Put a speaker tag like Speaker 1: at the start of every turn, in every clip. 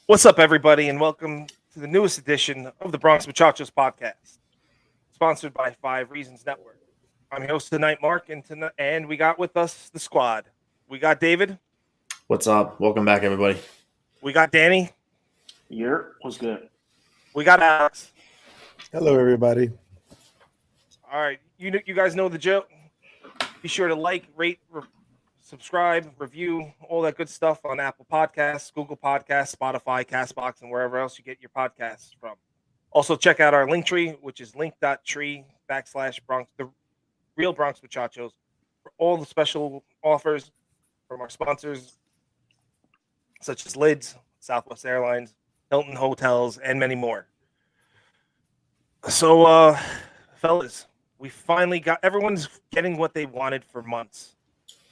Speaker 1: What's up, everybody, and welcome to the newest edition of the Bronx Muchachos podcast, sponsored by 5 Reasons Network. I'm your host tonight, Mark, and we got with us the squad. We got David.
Speaker 2: What's up? Welcome back, everybody.
Speaker 1: We got Danny.
Speaker 3: What's good?
Speaker 1: We got Alex.
Speaker 4: Hello, everybody.
Speaker 1: All right, you guys know the joke. Be sure to like, rate, subscribe, review, all that good stuff on Apple Podcasts, Google Podcasts, Spotify, CastBox, and wherever else you get your podcasts from. Also, check out our link tree, which is link.tree/Bronx, the real Bronx Muchachos, for all the special offers from our sponsors, such as Lids, Southwest Airlines, Hilton Hotels, and many more. So, fellas, we finally got everyone's getting what they wanted for months.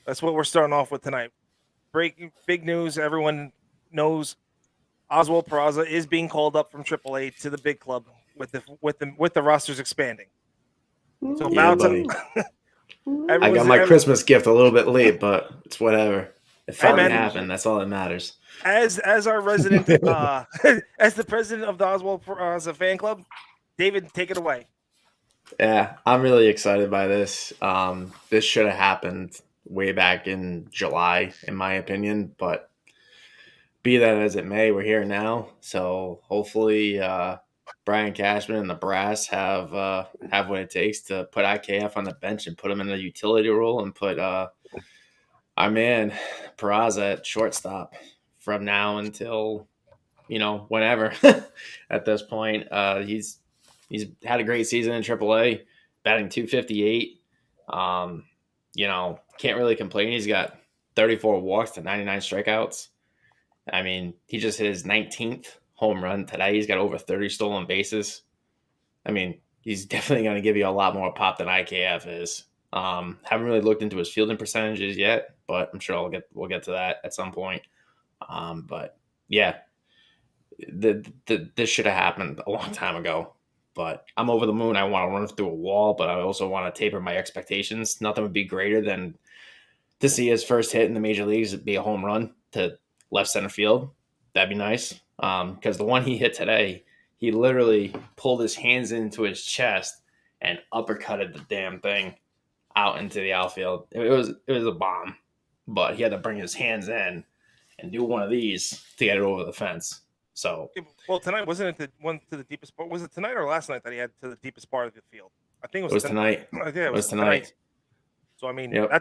Speaker 1: That's what we're starting off with tonight. Big news. Everyone knows Oswald Peraza is being called up from AAA to the big club with the rosters expanding. So
Speaker 2: Yeah, buddy. I got my Christmas gift a little bit late, but it's whatever. It finally happened. That's all that matters.
Speaker 1: As our resident, as the president of the Oswald Peraza fan club, David, take it away.
Speaker 2: Yeah, I'm really excited by this. This should have happened way back in July, in my opinion, but be that as it may, we're here now. So hopefully Brian Cashman and the brass have what it takes to put IKF on the bench and put him in a utility role and put our man Peraza at shortstop from now until whenever. At this point, he's had a great season in AAA, batting .258. Can't really complain. He's got 34 walks to 99 strikeouts. I mean, he just hit his 19th home run today. He's got over 30 stolen bases. I mean, he's definitely going to give you a lot more pop than IKF is. Haven't really looked into his fielding percentages yet, but I'm sure we'll get to that at some point. But yeah, this should have happened a long time ago. But I'm over the moon. I want to run through a wall, but I also want to taper my expectations. Nothing would be greater than to see his first hit in the major leagues be a home run to left center field. That'd be nice. Because the one he hit today, he literally pulled his hands into his chest and uppercutted the damn thing out into the outfield. It was a bomb, but he had to bring his hands in and do one of these to get it over the fence. So,
Speaker 1: well, tonight wasn't it the one to the deepest part? Was it tonight or last night that he had to the deepest part of the field? I think
Speaker 2: it was tonight.
Speaker 1: Yeah, it was tonight. So I mean,
Speaker 2: yep.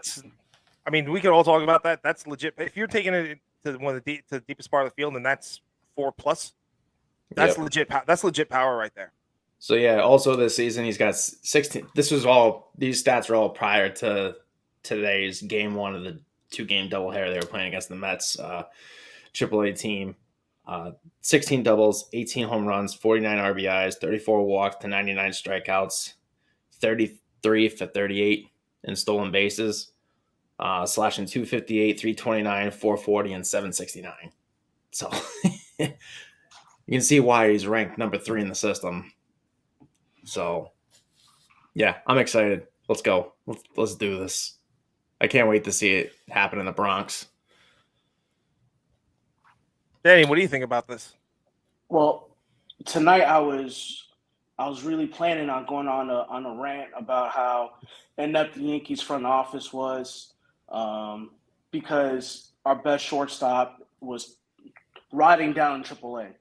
Speaker 1: We could all talk about that. That's legit. If you're taking it to to the deepest part of the field, and that's 4+, that's legit. That's legit power right there.
Speaker 2: So yeah. Also this season, he's got 16. These stats are all prior to today's game 1 of the 2-game doubleheader they were playing against the Mets AAA team. 16 doubles, 18 home runs, 49 RBIs, 34 walks to 99 strikeouts, 33 for 38 in stolen bases, slashing .258, 329, 440, and 769. So you can see why he's ranked number 3 in the system. So yeah, I'm excited. Let's go. Let's do this. I can't wait to see it happen in the Bronx.
Speaker 1: Danny, what do you think about this?
Speaker 3: Well, tonight I was really planning on going on a rant about how inept the Yankees front office was, because our best shortstop was riding down in AAA.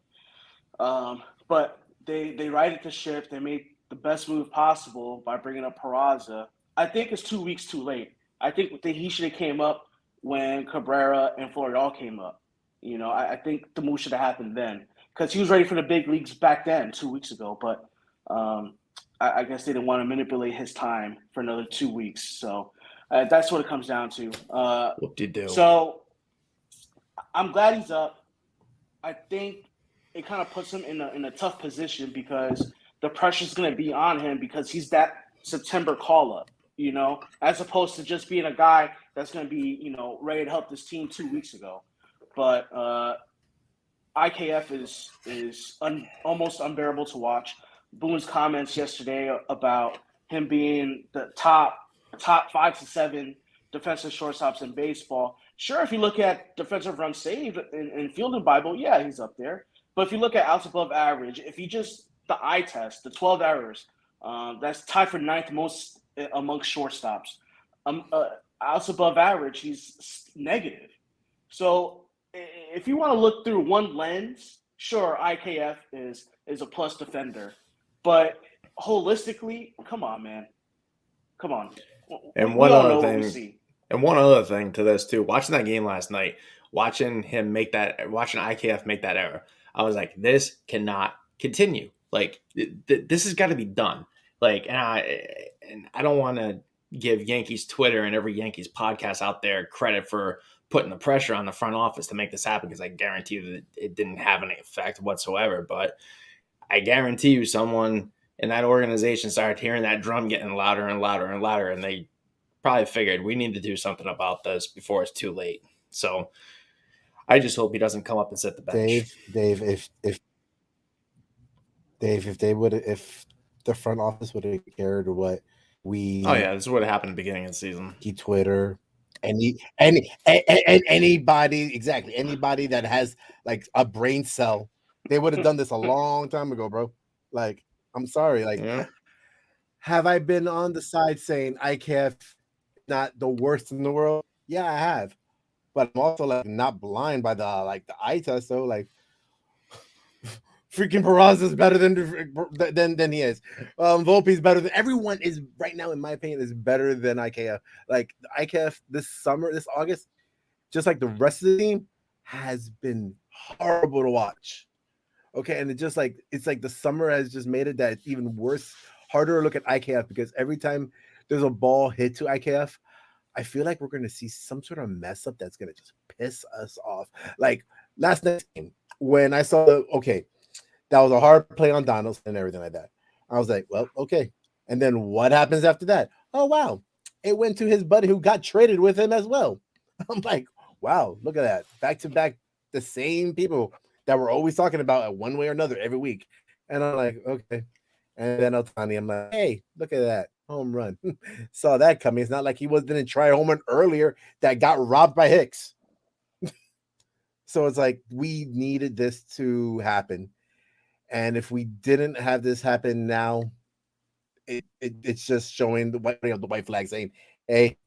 Speaker 3: But they righted the ship. They made the best move possible by bringing up Peraza. I think it's 2 weeks too late. I think that he should have came up when Cabrera and Florial came up. I think the move should have happened then because he was ready for the big leagues back then 2 weeks ago. But I guess they didn't want to manipulate his time for another 2 weeks. So that's what it comes down to.
Speaker 2: Whoop-de-doo.
Speaker 3: So I'm glad he's up. I think it kind of puts him in a tough position because the pressure's going to be on him because he's that September call-up, as opposed to just being a guy that's going to be, ready to help this team 2 weeks ago. But IKF is almost unbearable to watch. Boone's comments yesterday about him being the top 5 to 7 defensive shortstops in baseball Sure, if you look at defensive runs saved and fielding Bible, yeah, he's up there. But if you look at outs above average, if you just the eye test, the 12 errors, that's tied for ninth most amongst shortstops. Outs above average, he's negative. So if you want to look through one lens, sure, IKF is a plus defender, but holistically, come on, man, come on.
Speaker 2: And
Speaker 3: We all know what we see.
Speaker 2: And one other thing to this too, watching that game last night, watching IKF make that error, I was like, this cannot continue. Like this has got to be done. Like, and I don't want to give Yankees Twitter and every Yankees podcast out there credit for putting the pressure on the front office to make this happen, because I guarantee you that it didn't have any effect whatsoever. But I guarantee you someone in that organization started hearing that drum getting louder and louder and louder, and they probably figured we need to do something about this before it's too late. So I just hope he doesn't come up and sit the bench.
Speaker 4: Dave, if the front office would have cared what we,
Speaker 2: oh yeah, this would have happened at the beginning of the season.
Speaker 4: Twitter, anybody that has like a brain cell, they would have done this a long time ago, bro. Like, I'm sorry, like, have I been on the side saying IKF not the worst in the world? Yeah, I have, but I'm also like not blind by the eye test. So like, freaking Peraza is better than he is. Volpe's better than everyone is right now. In my opinion, is better than IKF. Like IKF this August, just like the rest of the team, has been horrible to watch. Okay, and it's like the summer has just made it that it's even worse, harder to look at IKF, because every time there's a ball hit to IKF, I feel like we're going to see some sort of mess up that's going to just piss us off. Like last night's game, when I saw that was a hard play on Donaldson and everything like that, I was like, well, okay. And then what happens after that? Oh, wow. It went to his buddy who got traded with him as well. I'm like, wow, look at that. Back to back, the same people that we're always talking about in one way or another every week. And I'm like, okay. And then Otani, I'm like, hey, look at that. Home run. Saw that coming. It's not like he didn't try a home run earlier that got robbed by Hicks. So it's like we needed this to happen. And if we didn't have this happen now, it's just showing the white flag saying, hey,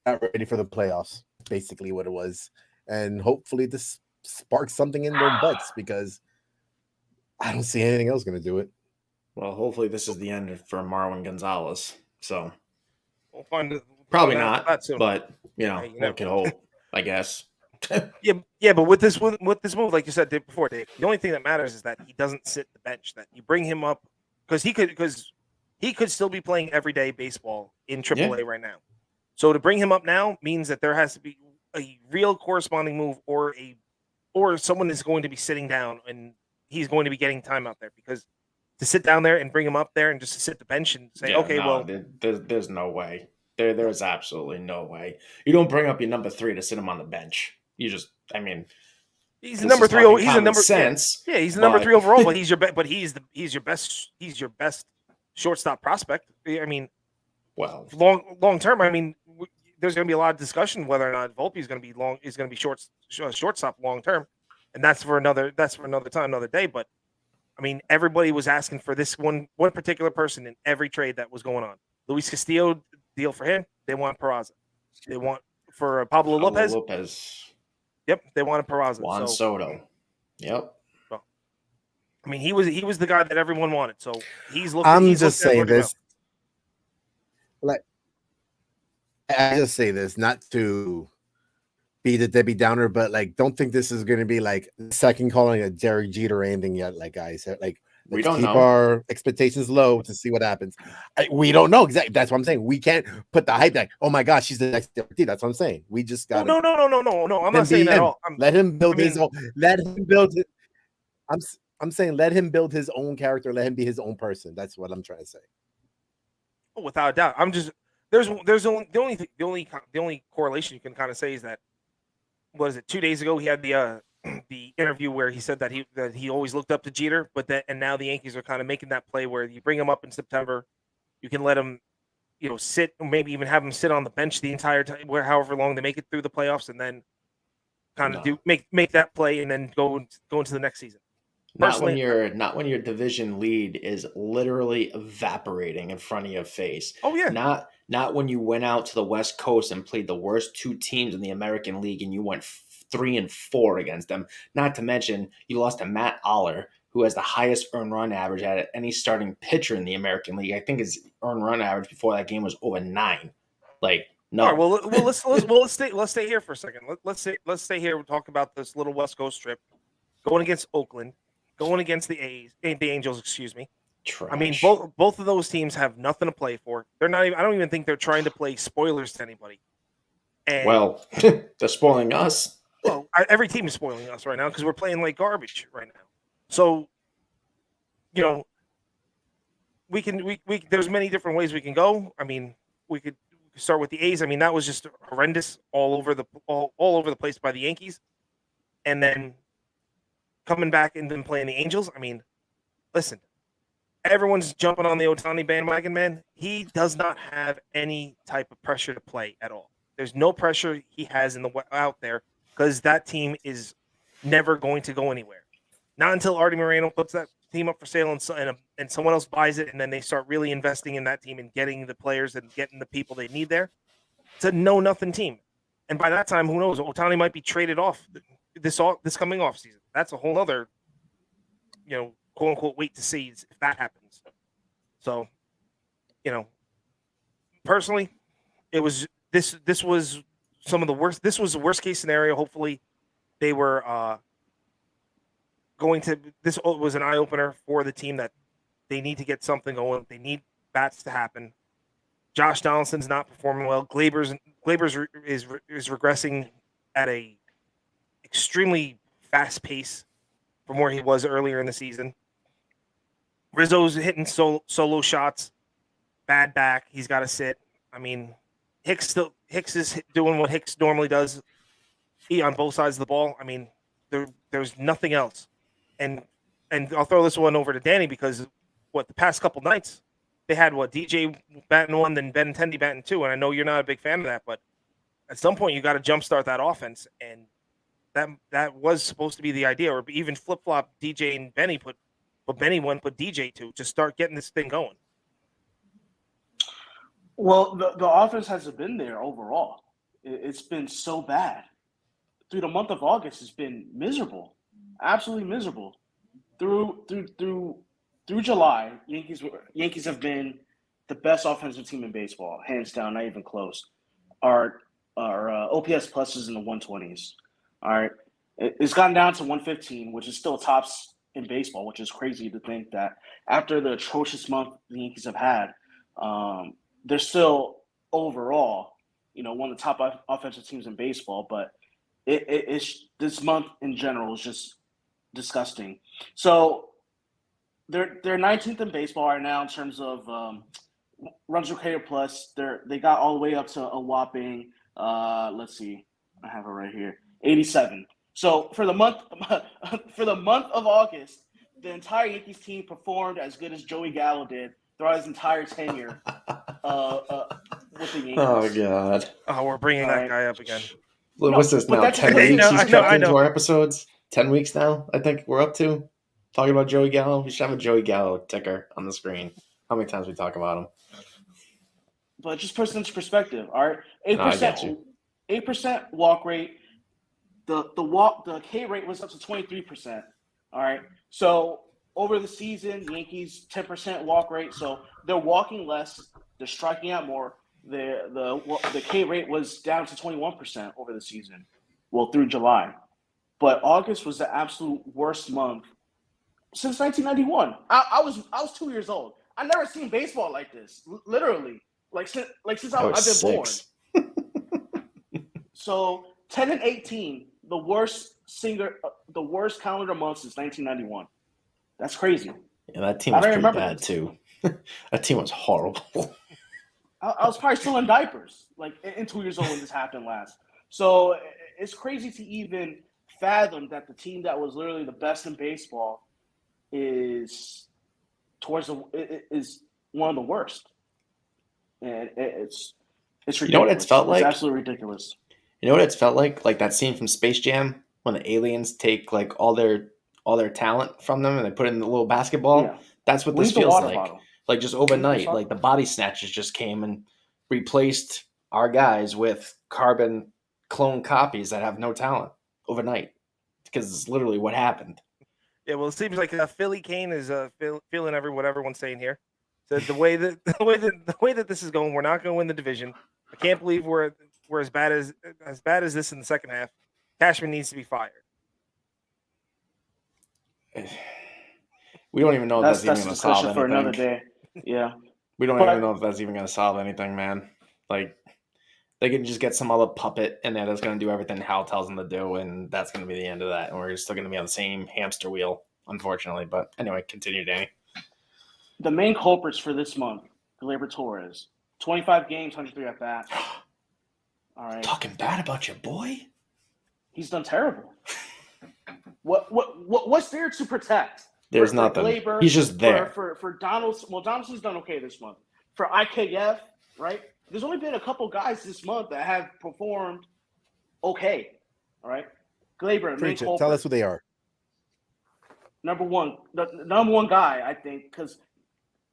Speaker 4: not ready for the playoffs. Basically what it was. And hopefully this sparks something in their butts, because I don't see anything else going to do it.
Speaker 2: Well, hopefully this is the end for Marwin Gonzalez. So
Speaker 1: We'll find it.
Speaker 2: Probably not, but
Speaker 1: you
Speaker 2: one can hope, I guess.
Speaker 1: Yeah, but with this move, like you said before, Dave, the only thing that matters is that he doesn't sit the bench. That you bring him up because he could still be playing everyday baseball in AAA right now. So to bring him up now means that there has to be a real corresponding move, or someone is going to be sitting down and he's going to be getting time out there, because to sit down there and bring him up there and just to sit the bench and say,
Speaker 2: there's no way. There's absolutely no way. You don't bring up your number 3 to sit him on the bench. You just,
Speaker 1: he's a number 3. He's a number
Speaker 2: sense.
Speaker 1: Yeah, he's the number 3 overall. But he's your best shortstop prospect.
Speaker 2: Well,
Speaker 1: long term. There's going to be a lot of discussion whether or not Volpe is going to be shortstop long term, and that's for another time, another day. But everybody was asking for this one particular person in every trade that was going on. Luis Castillo deal for him. They want Peraza. They want for Pablo Lopez. Yep, they wanted Peraza.
Speaker 2: Juan Soto. Yep.
Speaker 1: Well, he was the guy that everyone wanted. So he's looking.
Speaker 4: I'm just saying this. Like, I just say this not to be the Debbie Downer, but don't think this is going to be second calling a Derek Jeter or anything yet. Like I said,
Speaker 2: we don't
Speaker 4: keep
Speaker 2: know.
Speaker 4: Our expectations low to see what happens. We don't know exactly. That's what I'm saying. We can't put the hype back. Oh my gosh, she's the next Derek Jeter. That's what I'm saying. We just got
Speaker 1: no. I'm not saying that at all.
Speaker 4: Let him build his own. Let him build it. I'm saying let him build his own character. Let him be his own person. That's what I'm trying to say.
Speaker 1: Oh, without a doubt. I'm just there's the only correlation you can kind of say is that, what is it, 2 days ago he had the interview where he said that he always looked up to Jeter, and now the Yankees are kind of making that play where you bring him up in September, you can let him sit, maybe even have them sit on the bench the entire time, however long they make it through the playoffs, and then kind of make that play and then go into the next season.
Speaker 2: Not when your division lead is literally evaporating in front of your face.
Speaker 1: Oh yeah.
Speaker 2: Not when you went out to the West Coast and played the worst two teams in the American League and you went 3-4 against them. Not to mention you lost to Matt Aller, who has the highest earned run average out of any starting pitcher in the American League. I think his earned run average before that game was over 9. Like, no.
Speaker 1: All right, well, let's stay here for a second. Let's stay here. We'll talk about this little West Coast trip, going against Oakland, going against the Angels. Excuse me.
Speaker 2: Trash.
Speaker 1: I mean, both of those teams have nothing to play for. They're not even. I don't even think they're trying to play spoilers to anybody. And,
Speaker 2: well, they're spoiling us.
Speaker 1: Well, every team is spoiling us right now because we're playing like garbage right now. So, we can. There's many different ways we can go. I mean, we could start with the A's. I mean, that was just horrendous all over the place by the Yankees, and then coming back and then playing the Angels. I mean, listen, everyone's jumping on the Ohtani bandwagon, man. He does not have any type of pressure to play at all. There's no pressure he has out there because that team is never going to go anywhere. Not until Artie Moreno puts that team up for sale and someone else buys it, and then they start really investing in that team and getting the players and getting the people they need there. It's a no-nothing team. And by that time, who knows? Ohtani might be traded off this coming off season. That's a whole other, quote unquote, wait to see if that happens. So, personally, it was this was some of the worst. This was the worst case scenario. Hopefully, they were this was an eye opener for the team that they need to get something going. They need bats to happen. Josh Donaldson's not performing well. Glaber's is regressing at a extremely fast pace from where he was earlier in the season. Rizzo's hitting solo shots. Bad back. He's got to sit. I mean, Hicks is doing what Hicks normally does. On both sides of the ball. I mean, there's nothing else. And I'll throw this one over to Danny because the past couple nights they had DJ batting 1, then Benintendi batting 2, and I know you're not a big fan of that, but at some point you got to jumpstart that offense, and that was supposed to be the idea, or even flip flop DJ and Benny put Benny 1, put DJ 2, just start getting this thing going.
Speaker 3: Well, the offense hasn't been there overall. It's been so bad. Through the month of August, it's been miserable. Absolutely miserable. Through July, Yankees have been the best offensive team in baseball, hands down, not even close. Our OPS plus is in the 120s. All right, it's gotten down to 115, which is still tops in baseball, which is crazy to think that after the atrocious month the Yankees have had, they're still overall, one of the top offensive teams in baseball. But it's this month in general is just disgusting. So they're 19th in baseball right now in terms of runs per carrier plus. They got all the way up to a whopping let's see, I have it right here, 87. So for the month of August, the entire Yankees team performed as good as Joey Gallo did throughout his entire tenure with the Yankees.
Speaker 2: Oh God!
Speaker 1: Oh, we're bringing that guy up again.
Speaker 2: What's this now? 10 weeks he's kept into our episodes. 10 weeks now, I think we're up to talking about Joey Gallo. We should have a Joey Gallo ticker on the screen. How many times we talk about him?
Speaker 3: But just put it into perspective. All right, 8% walk rate. The K rate was up to 23%. All right, so over the season, Yankees 10% walk rate. So they're walking less. They're striking out more. The K rate was down to 21% over the season. Well, through July. But August was the absolute worst month since 1991. I was 2 years old. I never seen baseball like this. Literally, since I've been born. So 10 and 18, the worst calendar month since 1991. That's crazy.
Speaker 2: Yeah, that team was pretty bad too. That team was horrible.
Speaker 3: I was probably still in diapers, and 2 years old when this happened last. So it's crazy to even fathom that the team that was literally the best in baseball is one of the worst. and it's ridiculous.
Speaker 2: You know what it's felt like?
Speaker 3: It's absolutely ridiculous.
Speaker 2: You know what it's felt like? Like that scene from Space Jam when the aliens take like all their talent from them and they put it in the little basketball.
Speaker 3: Yeah.
Speaker 2: That's what
Speaker 3: Leave
Speaker 2: this
Speaker 3: the
Speaker 2: feels
Speaker 3: water
Speaker 2: like.
Speaker 3: bottle.
Speaker 2: Like just
Speaker 3: Leave
Speaker 2: overnight,
Speaker 3: the
Speaker 2: like the body snatchers just came and replaced our guys with carbon clone copies that have no talent overnight. Because it's literally what happened.
Speaker 1: Yeah, well, it seems like Philly Kane is feeling what everyone's saying here. So the way that this is going, we're not going to win the division. I can't believe we're as bad as this in the second half. Cashman needs to be fired.
Speaker 2: We don't even know if that's even
Speaker 3: That's a
Speaker 2: going to solve
Speaker 3: discussion for
Speaker 2: anything.
Speaker 3: another day. Yeah.
Speaker 2: We don't even know if that's even going to solve anything, man. Like, they can just get some other puppet in there that's going to do everything Hal tells them to do, and that's going to be the end of that. And we're still going to be on the same hamster wheel, unfortunately. But anyway, continue, Danny.
Speaker 3: The main culprits for this month, Gleyber Torres, 25 games, 103 at bats. All right.
Speaker 2: Talking bad about your boy?
Speaker 3: He's done terrible. What's there to protect?
Speaker 2: There's nothing.
Speaker 3: Gleyber,
Speaker 2: he's just there.
Speaker 3: For Donaldson. Well, Donaldson's done okay this month. For IKF, right? There's only been a couple guys this month that have performed okay. All right. Gleyber, main culprit.
Speaker 4: Tell us who they are.
Speaker 3: Number one, the number one guy, I think, because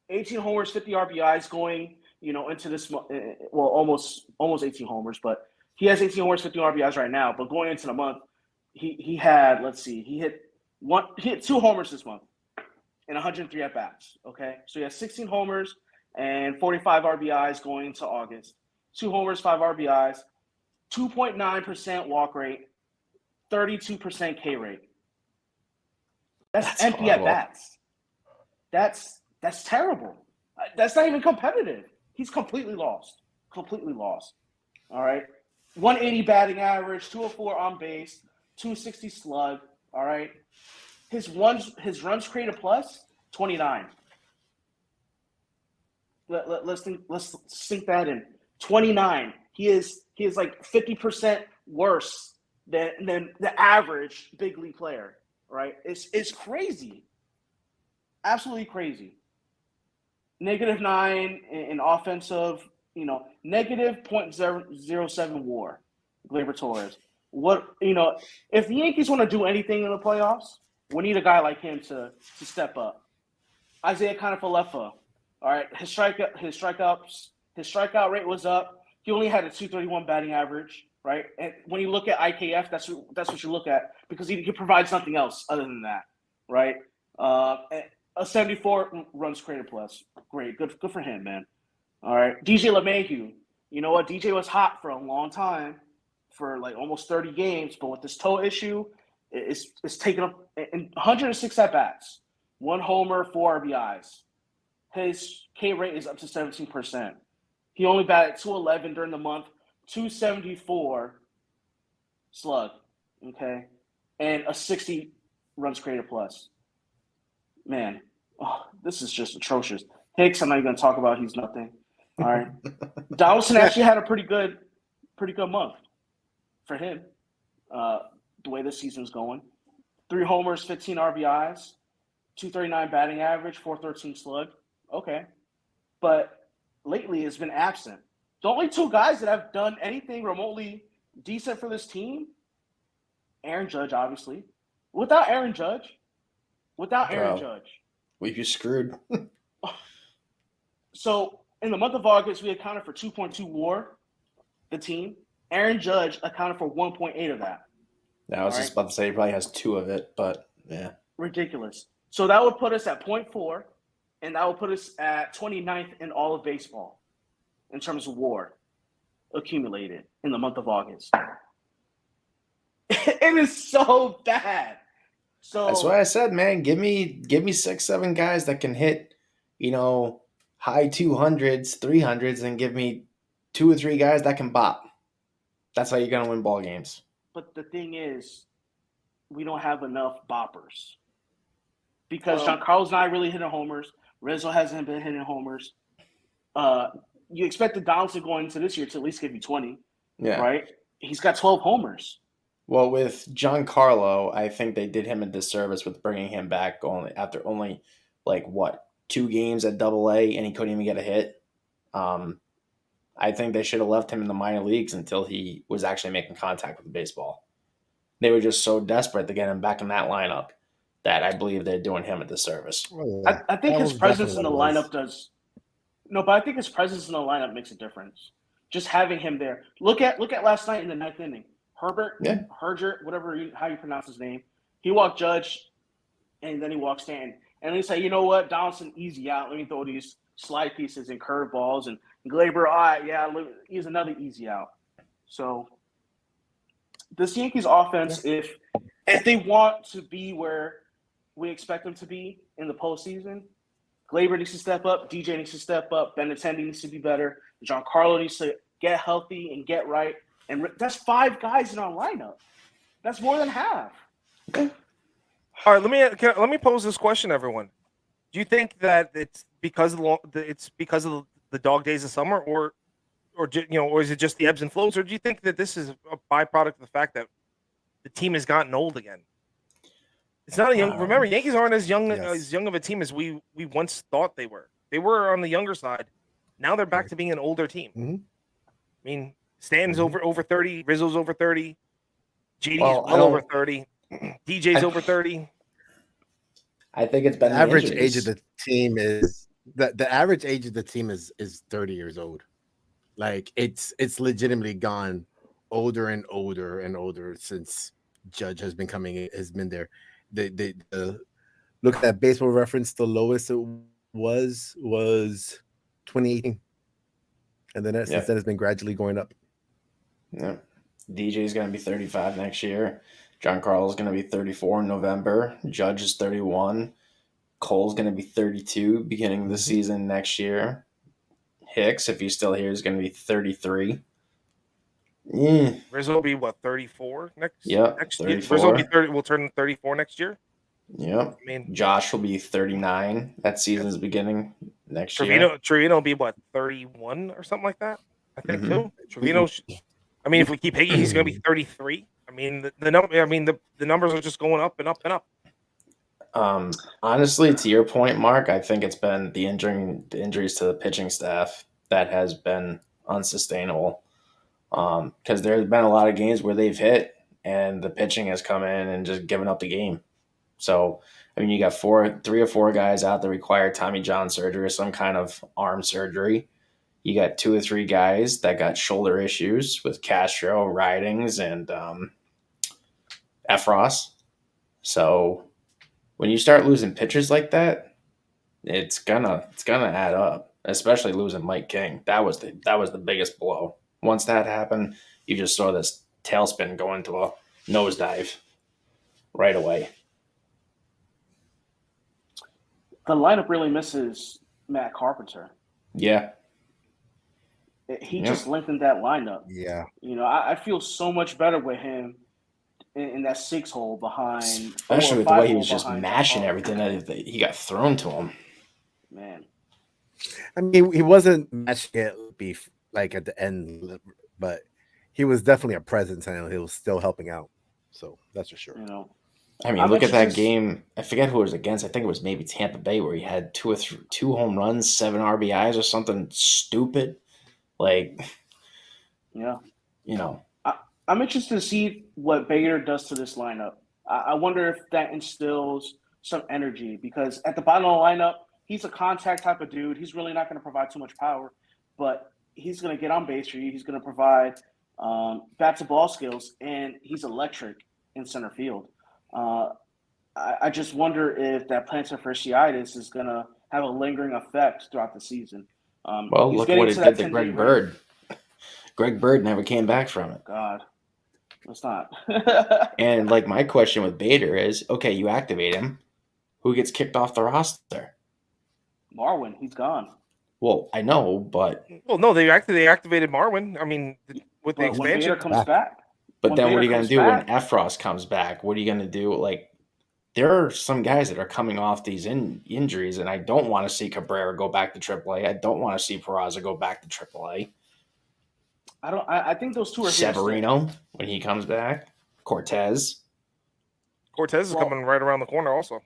Speaker 3: 18 homers, 50 RBIs going, into this month. Well, almost 18 homers, but he has 18 homers, 50 RBIs right now. But going into the month, he had, let's see, he hit 2 homers this month and 103 at bats. Okay, so he has 16 homers and 45 RBIs going into August. 2 homers, 5 RBIs, 2.9% walk rate, 32% K rate. That's empty
Speaker 2: horrible.
Speaker 3: at bats. That's terrible. That's not even competitive. He's completely lost. Completely lost. All right. 180 batting average, 204 on base, 260 slug. All right. His runs created plus 29. Let's sink that in. 29. He is like 50% worse than the average big league player. Right? It's crazy. Absolutely crazy. -9 in offensive, negative .007 WAR. Gleyber Torres. If the Yankees want to do anything in the playoffs, we need a guy like him to step up. Isaiah Kiner-Falefa. All right, his strikeout rate was up. He only had a .231 batting average, right? And when you look at IKF, that's what you look at because he provides nothing else other than that, right? A 74 runs created plus. Great, good for him, man. All right, DJ LeMahieu. You know what? DJ was hot for a long time, for like almost 30 games, but with this toe issue, it's taken up in 106 at bats, 1 homer, 4 RBIs. His K rate is up to 17%. He only batted .211 during the month, .274 slug, okay, and a 60 runs created plus. Man, this is just atrocious. Hicks, I'm not even going to talk about. He's nothing. All right. Donaldson actually had a pretty good month for him. The way this season's going, 3 homers, 15 RBIs, 239 batting average, 413 slug. Okay, but lately it's been absent. The only 2 guys that have done anything remotely decent for this team, Aaron Judge, obviously. Without Aaron Judge,
Speaker 2: we'd be screwed.
Speaker 3: So in the month of August, we accounted for 2.2 WAR, the team. Aaron Judge accounted for 1.8 of that.
Speaker 2: I was just about to say he probably has 2 of it, but yeah.
Speaker 3: Ridiculous. So that would put us at 0.4, and that would put us at 29th in all of baseball in terms of WAR accumulated in the month of August. It is so bad. So
Speaker 2: that's why I said, man, give me 6, 7 guys that can hit, high 200s, 300s, and give me 2 or 3 guys that can bop. That's how you're gonna win ball games.
Speaker 3: But the thing is, we don't have enough boppers because Giancarlo's not really hitting homers. Rizzo hasn't been hitting homers. You expected Donaldson going into this year to at least give you 20, right? He's got 12 homers.
Speaker 2: Well, with Giancarlo, I think they did him a disservice with bringing him back after only 2 games at Double-A, and he couldn't even get a hit. I think they should have left him in the minor leagues until he was actually making contact with the baseball. They were just so desperate to get him back in that lineup that I believe they're doing him a disservice.
Speaker 4: Oh, yeah.
Speaker 3: I think
Speaker 4: That
Speaker 3: his
Speaker 4: was
Speaker 3: presence in
Speaker 4: definitely
Speaker 3: the
Speaker 4: what it was.
Speaker 3: lineup does. No, but I think his presence in the lineup makes a difference. Just having him there. Look at last night in the ninth inning. Hergert, how you pronounce his name. He walked Judge, and then he walked Stanton. And they say, you know what, Donaldson, easy out. Let me throw these slide pieces and curveballs. And Glaber, all right, yeah, he's another easy out. So this Yankees offense, if they want to be where we expect them to be in the postseason, Glaber needs to step up. DJ needs to step up. Benintendi needs to be better. Giancarlo needs to get healthy and get right. And that's 5 guys in our lineup. That's more than half.
Speaker 1: All right, let me pose this question, everyone. Do you think that it's because of the dog days of summer, or is it just the ebbs and flows, or do you think that this is a byproduct of the fact that the team has gotten old again? It's not a young. Remember, Yankees aren't as young of a team as we once thought they were. They were on the younger side. Now they're back to being an older team.
Speaker 4: Mm-hmm.
Speaker 1: I mean, Stanton's over 30, Rizzo's over 30, JD's
Speaker 2: Well,
Speaker 1: over 30, DJ's over 30.
Speaker 2: I think it's been
Speaker 4: The average age of the team is the average age of the team is 30 years old. Like it's legitimately gone older and older and older since Judge has been there. The look at that Baseball Reference, the lowest it was 2018, and then since then it's been gradually going up.
Speaker 2: Yeah, DJ's going to be 35 next year. Giancarlo's going to be 34 in November. Judge is 31. Cole's going to be 32 beginning of the season next year. Hicks, if he's still here, is going to be 33.
Speaker 1: Rizzo will be 34 next?
Speaker 2: Yep,
Speaker 1: next
Speaker 2: 34.
Speaker 1: year. Rizzo will be 30. Will turn 34 next year.
Speaker 2: Yep.
Speaker 1: I mean,
Speaker 2: Josh will be 39 at season's beginning next year.
Speaker 1: Trevino will be 31 or something like that. I think too. Trevino. I mean, if we keep Higgy, he's going to be 33. I mean, the numbers are just going up and up and up.
Speaker 2: Honestly, to your point, Mark, I think it's been the injuries to the pitching staff that has been unsustainable. Because there's been a lot of games where they've hit and the pitching has come in and just given up the game. So, I mean, you got 3 or 4 guys out that require Tommy John surgery or some kind of arm surgery. You got 2 or 3 guys that got shoulder issues with Castro, Ridings, and Efros. So when you start losing pitchers like that, it's gonna add up. Especially losing Mike King. That was the biggest blow. Once that happened, you just saw this tailspin go into a nosedive right away.
Speaker 3: The lineup really misses Matt Carpenter.
Speaker 2: Yeah.
Speaker 3: He just lengthened that lineup.
Speaker 4: Yeah.
Speaker 3: I feel so much better with him in that 6 hole behind.
Speaker 2: Especially with the way he was just mashing everything that he got thrown to him.
Speaker 3: Man.
Speaker 4: I mean, he wasn't mashing it beef like at the end, but he was definitely a presence and he was still helping out. So that's for sure.
Speaker 2: I mean, look at that game. I forget who it was against. I think it was maybe Tampa Bay where he had 2 home runs, 7 RBIs or something stupid. Like,
Speaker 3: I'm interested to see what Bader does to this lineup. I wonder if that instills some energy because at the bottom of the lineup, he's a contact type of dude. He's really not going to provide too much power, but he's going to get on base for you. He's going to provide bat to ball skills, and he's electric in center field. I just wonder if that plantar fasciitis is going to have a lingering effect throughout the season.
Speaker 2: Well, look what it did to Greg Bird. Greg Bird never came back from it.
Speaker 3: God, let's not.
Speaker 2: And like my question with Bader is, okay, you activate him. Who gets kicked off the roster?
Speaker 3: Marwin, he's gone.
Speaker 2: Well, I know, but
Speaker 1: no, they activated Marwin. I mean, with the expansion,
Speaker 3: when Bader comes back.
Speaker 2: But then what are you going to do when Efros comes back? What are you going to do? Like, there are some guys that are coming off these injuries, and I don't want to see Cabrera go back to AAA. I don't want to see Peraza go back to AAA.
Speaker 3: I think those two are
Speaker 2: Severino when he comes back. Cortez
Speaker 1: is coming right around the corner also.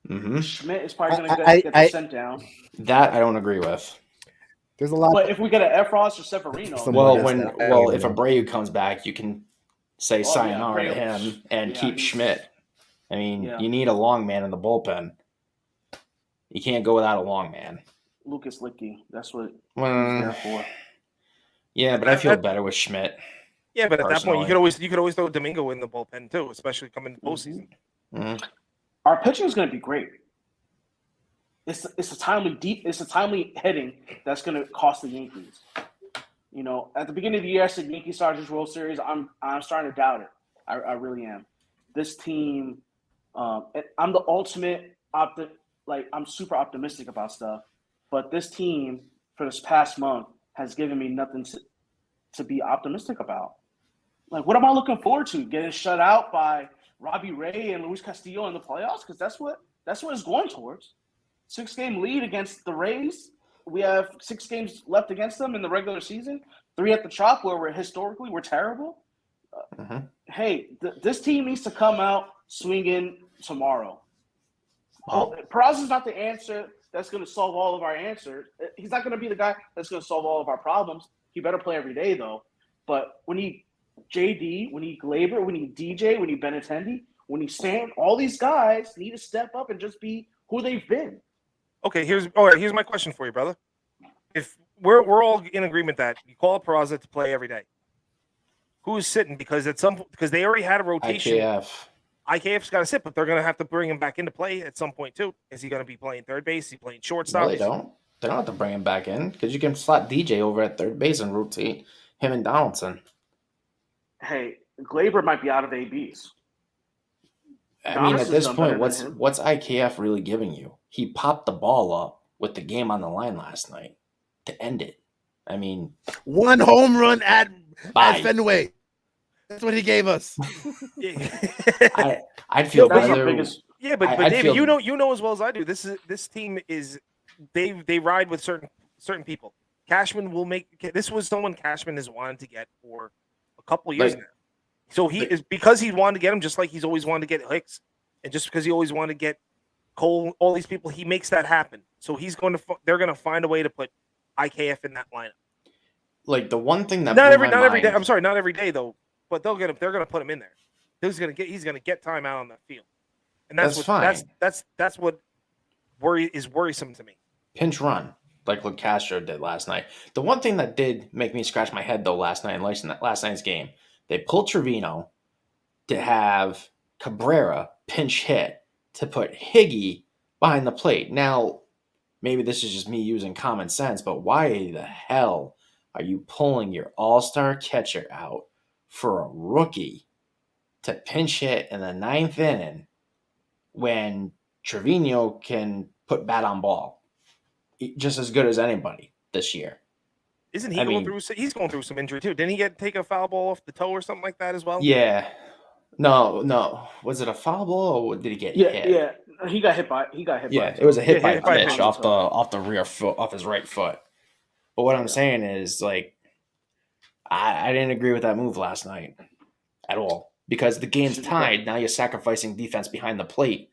Speaker 2: Mm-hmm.
Speaker 3: Schmidt is probably going to get the sent down.
Speaker 2: That I don't agree with.
Speaker 4: There's a lot.
Speaker 3: But if we get an Efros or Severino,
Speaker 4: Some
Speaker 2: Well,
Speaker 4: against
Speaker 2: when
Speaker 4: that.
Speaker 2: if Abreu comes back, you can say sayonara to
Speaker 3: Abreu.
Speaker 2: him and
Speaker 3: Yeah,
Speaker 2: keep
Speaker 3: he's-
Speaker 2: Schmidt. I mean,
Speaker 3: Yeah.
Speaker 2: you need a long man in the bullpen. You can't go without a long man.
Speaker 3: Lucas Licky, that's what he's
Speaker 2: Well,
Speaker 3: there for.
Speaker 2: yeah, but I feel better with Schmidt.
Speaker 1: Yeah, but at that point,
Speaker 2: Personally.
Speaker 1: you could always throw Domingo in the bullpen too, especially coming to postseason.
Speaker 2: Mhm.
Speaker 3: Our pitching is going to be great. It's a timely hitting that's going to cost the Yankees. You know, at the beginning of the year, I said Yankees started this World Series. I'm starting to doubt it. I really am. This team, I'm the ultimate I'm super optimistic about stuff, but this team for this past month has given me nothing to be optimistic about. Like, what am I looking forward to? Getting shut out by Robbie Ray and Luis Castillo in the playoffs? Because that's what it's going towards. 6-game lead against the Rays. We have 6 games left against them in the regular season. 3 at the Trop, where we're terrible. Hey, this team needs to come out swinging tomorrow. Peraza's not the answer that's going to solve all of our answers. He's not going to be the guy that's going to solve all of our problems. He better play every day, though. But we need JD, we need Glaber, we need DJ, we need Benintendi, we need Stan. All these guys need to step up and just be who they've been.
Speaker 1: Okay, here's my question for you, brother. If we're all in agreement that you call up Peraza to play every day, who's sitting? Because they already had a rotation. IKF's got to sit, but they're going to have to bring him back into play at some point too. Is he going to be playing third base? Is he playing shortstop?
Speaker 2: No, they don't. They don't have to bring him back in because you can slot DJ over at third base and rotate him and Donaldson.
Speaker 3: Hey, Glaber might be out of ABs.
Speaker 2: I mean, at this point, what's IKF really giving you? He popped the ball up with the game on the line last night to end it. I mean,
Speaker 4: 1 home run at Fenway. That's what he gave us.
Speaker 2: I'd feel better.
Speaker 1: But David, you know as well as I do. This team is they ride with certain people. Cashman will make. This was someone Cashman has wanted to get for a couple of years now. So he is because he wanted to get him, just like he's always wanted to get Hicks, and just because he always wanted to get Cole, all these people, he makes that happen. So they're going to find a way to put IKF in that lineup.
Speaker 2: Like the one thing that
Speaker 1: not every day. I'm sorry, not every day though. But they're going to put him in there. He's going to get time out on that field, and that's
Speaker 2: fine.
Speaker 1: That's what is worrisome to me.
Speaker 2: Pinch run like what Castro did last night. The one thing that did make me scratch my head though last night in last night's game, they pulled Trevino to have Cabrera pinch hit to put Higgy behind the plate. Now, maybe this is just me using common sense, but why the hell are you pulling your all-star catcher out for a rookie to pinch hit in the 9th inning when Trevino can put bat on ball just as good as anybody this year?
Speaker 1: Isn't he going through? He's going through some injury too. Didn't he take a foul ball off the toe or something like that as well?
Speaker 2: Yeah. No. Was it a foul ball or did he get hit?
Speaker 3: Yeah. He got hit by.
Speaker 2: Yeah, it was a hit by a pitch off the rear foot, off his right foot. But what I'm saying is, like, I didn't agree with that move last night at all because the game's tied. Now you're sacrificing defense behind the plate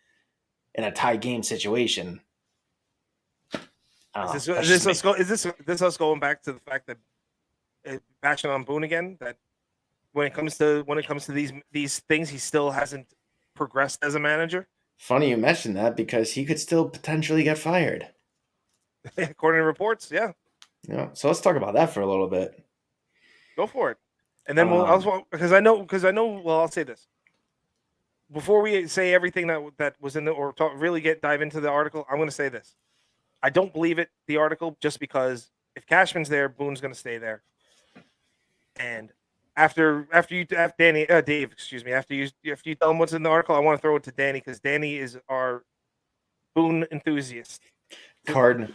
Speaker 2: in a tie game situation.
Speaker 1: Is this us going back to the fact that bashing on Boone again? That when it comes to these things, he still hasn't progressed as a manager.
Speaker 2: Funny you mentioned that because he could still potentially get fired,
Speaker 1: according to reports. Yeah.
Speaker 2: So let's talk about that for a little bit.
Speaker 1: Go for it, and then because I know. Well, I'll say this before we say everything that was in the really dive into the article. I'm going to say this. I don't believe it, the article, just because if Cashman's there, Boone's going to stay there. And after Dave, excuse me, after you tell him what's in the article, I want to throw it to Danny because Danny is our Boone enthusiast.
Speaker 2: The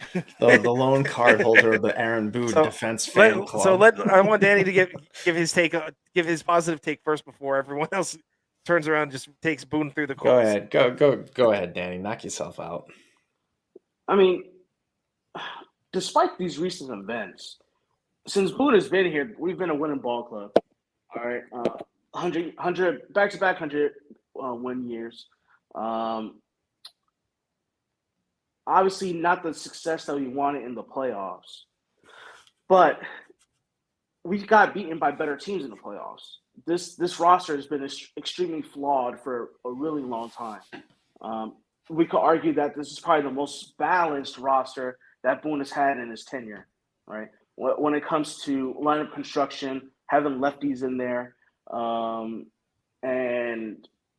Speaker 2: lone card holder of the Aaron Boone defense fan club.
Speaker 1: So I want Danny to give his take, give his positive take first before everyone else turns around and just takes Boone through the course.
Speaker 2: Go ahead, Danny. Knock yourself out.
Speaker 3: I mean, despite these recent events, since Boone has been here, we've been a winning ball club. All right, 100 back-to-back 100 win years. Obviously, not the success that we wanted in the playoffs, but we got beaten by better teams in the playoffs. This roster has been extremely flawed for a really long time. We could argue that this is probably the most balanced roster that Boone has had in his tenure, right? When it comes to lineup construction, having lefties in there, and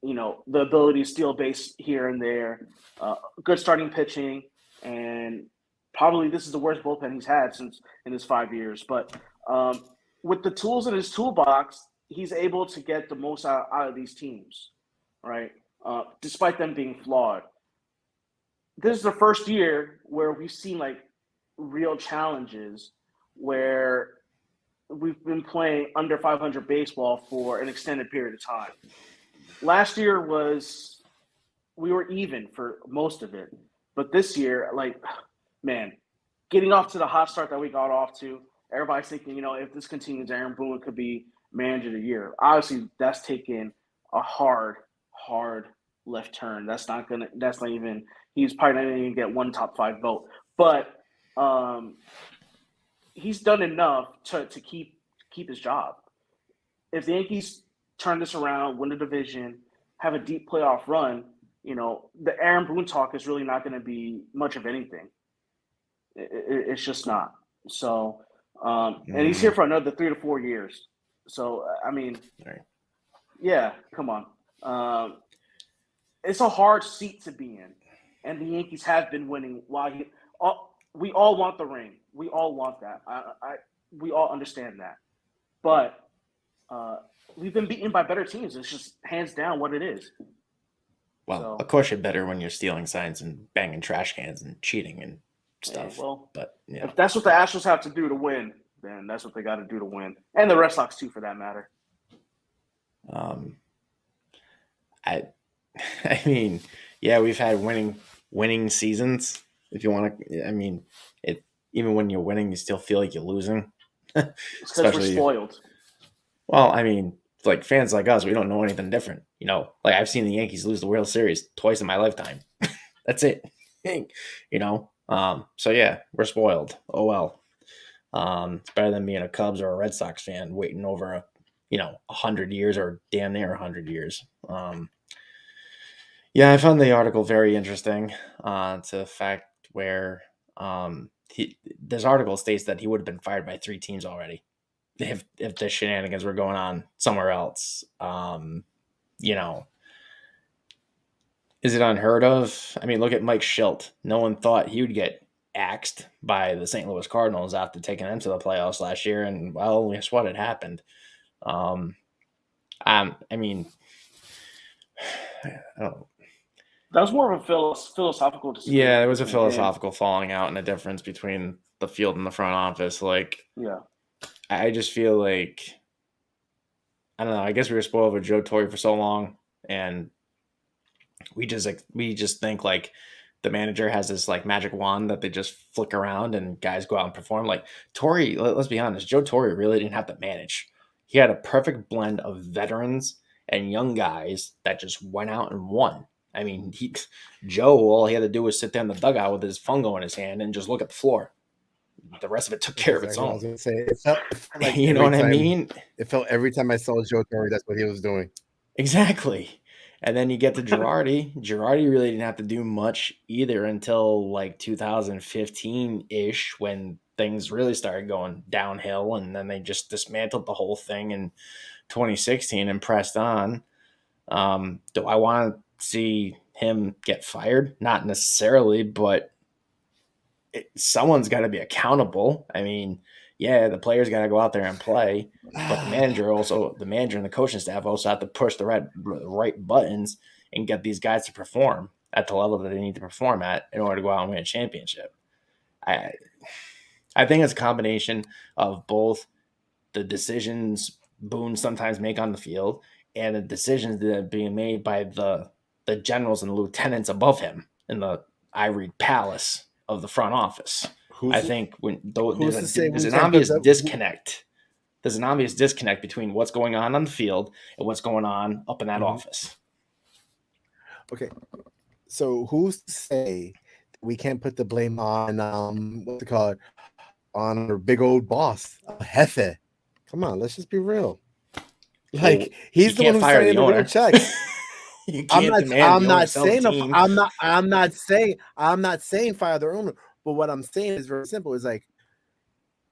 Speaker 3: the ability to steal base here and there, good starting pitching, and probably this is the worst bullpen he's had since in his 5 years. But with the tools in his toolbox, he's able to get the most out of these teams, right? Despite them being flawed. This is the first year where we've seen like real challenges where we've been playing under 500 baseball for an extended period of time. Last year we were even for most of it, but this year, like, man, getting off to the hot start that we got off to, everybody's thinking, if this continues, Aaron Boone could be manager of the year. Obviously, that's taken a hard left turn. He's probably not even get one top 5 vote, but he's done enough to keep his job. If the Yankees turn this around, win the division, have a deep playoff run, the Aaron Boone talk is really not going to be much of anything. It's just not. So, and he's here for another 3 to 4 years. So, I mean, yeah, come on. It's a hard seat to be in, and the Yankees have been winning. We all want the ring. We all want that. We all understand that, but we've been beaten by better teams. It's just hands down what it is.
Speaker 2: Well, of course you're better when you're stealing signs and banging trash cans and cheating and stuff.
Speaker 3: Yeah, well,
Speaker 2: but
Speaker 3: if that's what the Astros have to do to win, then that's what they got to do to win, and the Red Sox too, for that matter.
Speaker 2: I mean, yeah, we've had winning seasons. If you want to, I mean, even when you're winning, you still feel like you're losing.
Speaker 3: It's because we're spoiled.
Speaker 2: Well, I mean, like fans like us, we don't know anything different. Like I've seen the Yankees lose the World Series twice in my lifetime. That's it. So yeah, we're spoiled. Oh well. It's better than being a Cubs or a Red Sox fan waiting over 100 years or damn near 100 years. Yeah, I found the article very interesting. To the fact where this article states that he would have been fired by 3 teams already if the shenanigans were going on somewhere else. Is it unheard of? I mean, look at Mike Schilt. No one thought he would get axed by the St. Louis Cardinals after taking them to the playoffs last year, and well, guess what? It happened. I mean, I don't know.
Speaker 3: That was more of a philosophical decision.
Speaker 2: Yeah, there was a philosophical falling out and a difference between the field and the front office. Like,
Speaker 3: yeah,
Speaker 2: I just feel like, I don't know. I guess we were spoiled with Joe Torre for so long, and we just think like the manager has this like magic wand that they just flick around and guys go out and perform. Like Torre, let's be honest, Joe Torre really didn't have to manage. He had a perfect blend of veterans and young guys that just went out and won. I mean, Joe, all he had to do was sit there in the dugout with his fungo in his hand and just look at the floor. The rest of it took care of its own.
Speaker 4: I was going to say, it felt like
Speaker 2: you know what I mean?
Speaker 4: It felt every time I saw Joe Torre, that's what he was doing.
Speaker 2: Exactly. And then you get to Girardi. Girardi really didn't have to do much either until like 2015-ish when things really started going downhill, and then they just dismantled the whole thing in 2016 and pressed on. Do I want to see him get fired? Not necessarily, but someone's got to be accountable. I mean, yeah, the players got to go out there and play, but the manager and the coaching staff also have to push the right buttons and get these guys to perform at the level that they need to perform at in order to go out and win a championship. I think it's a combination of both the decisions Boone sometimes make on the field and the decisions that are being made by the generals and the lieutenants above him in the ivory palace of the front office. I think there's an obvious disconnect. There's an obvious disconnect between what's going on the field and what's going on up in that office.
Speaker 4: Okay, so who's to say we can't put the blame on what's it called? on her big old boss, Jefe. Come on, let's just be real. Like he's the one who's signing the real checks.
Speaker 2: You can't
Speaker 4: I'm not saying fire the owner, but what I'm saying is very simple. It's like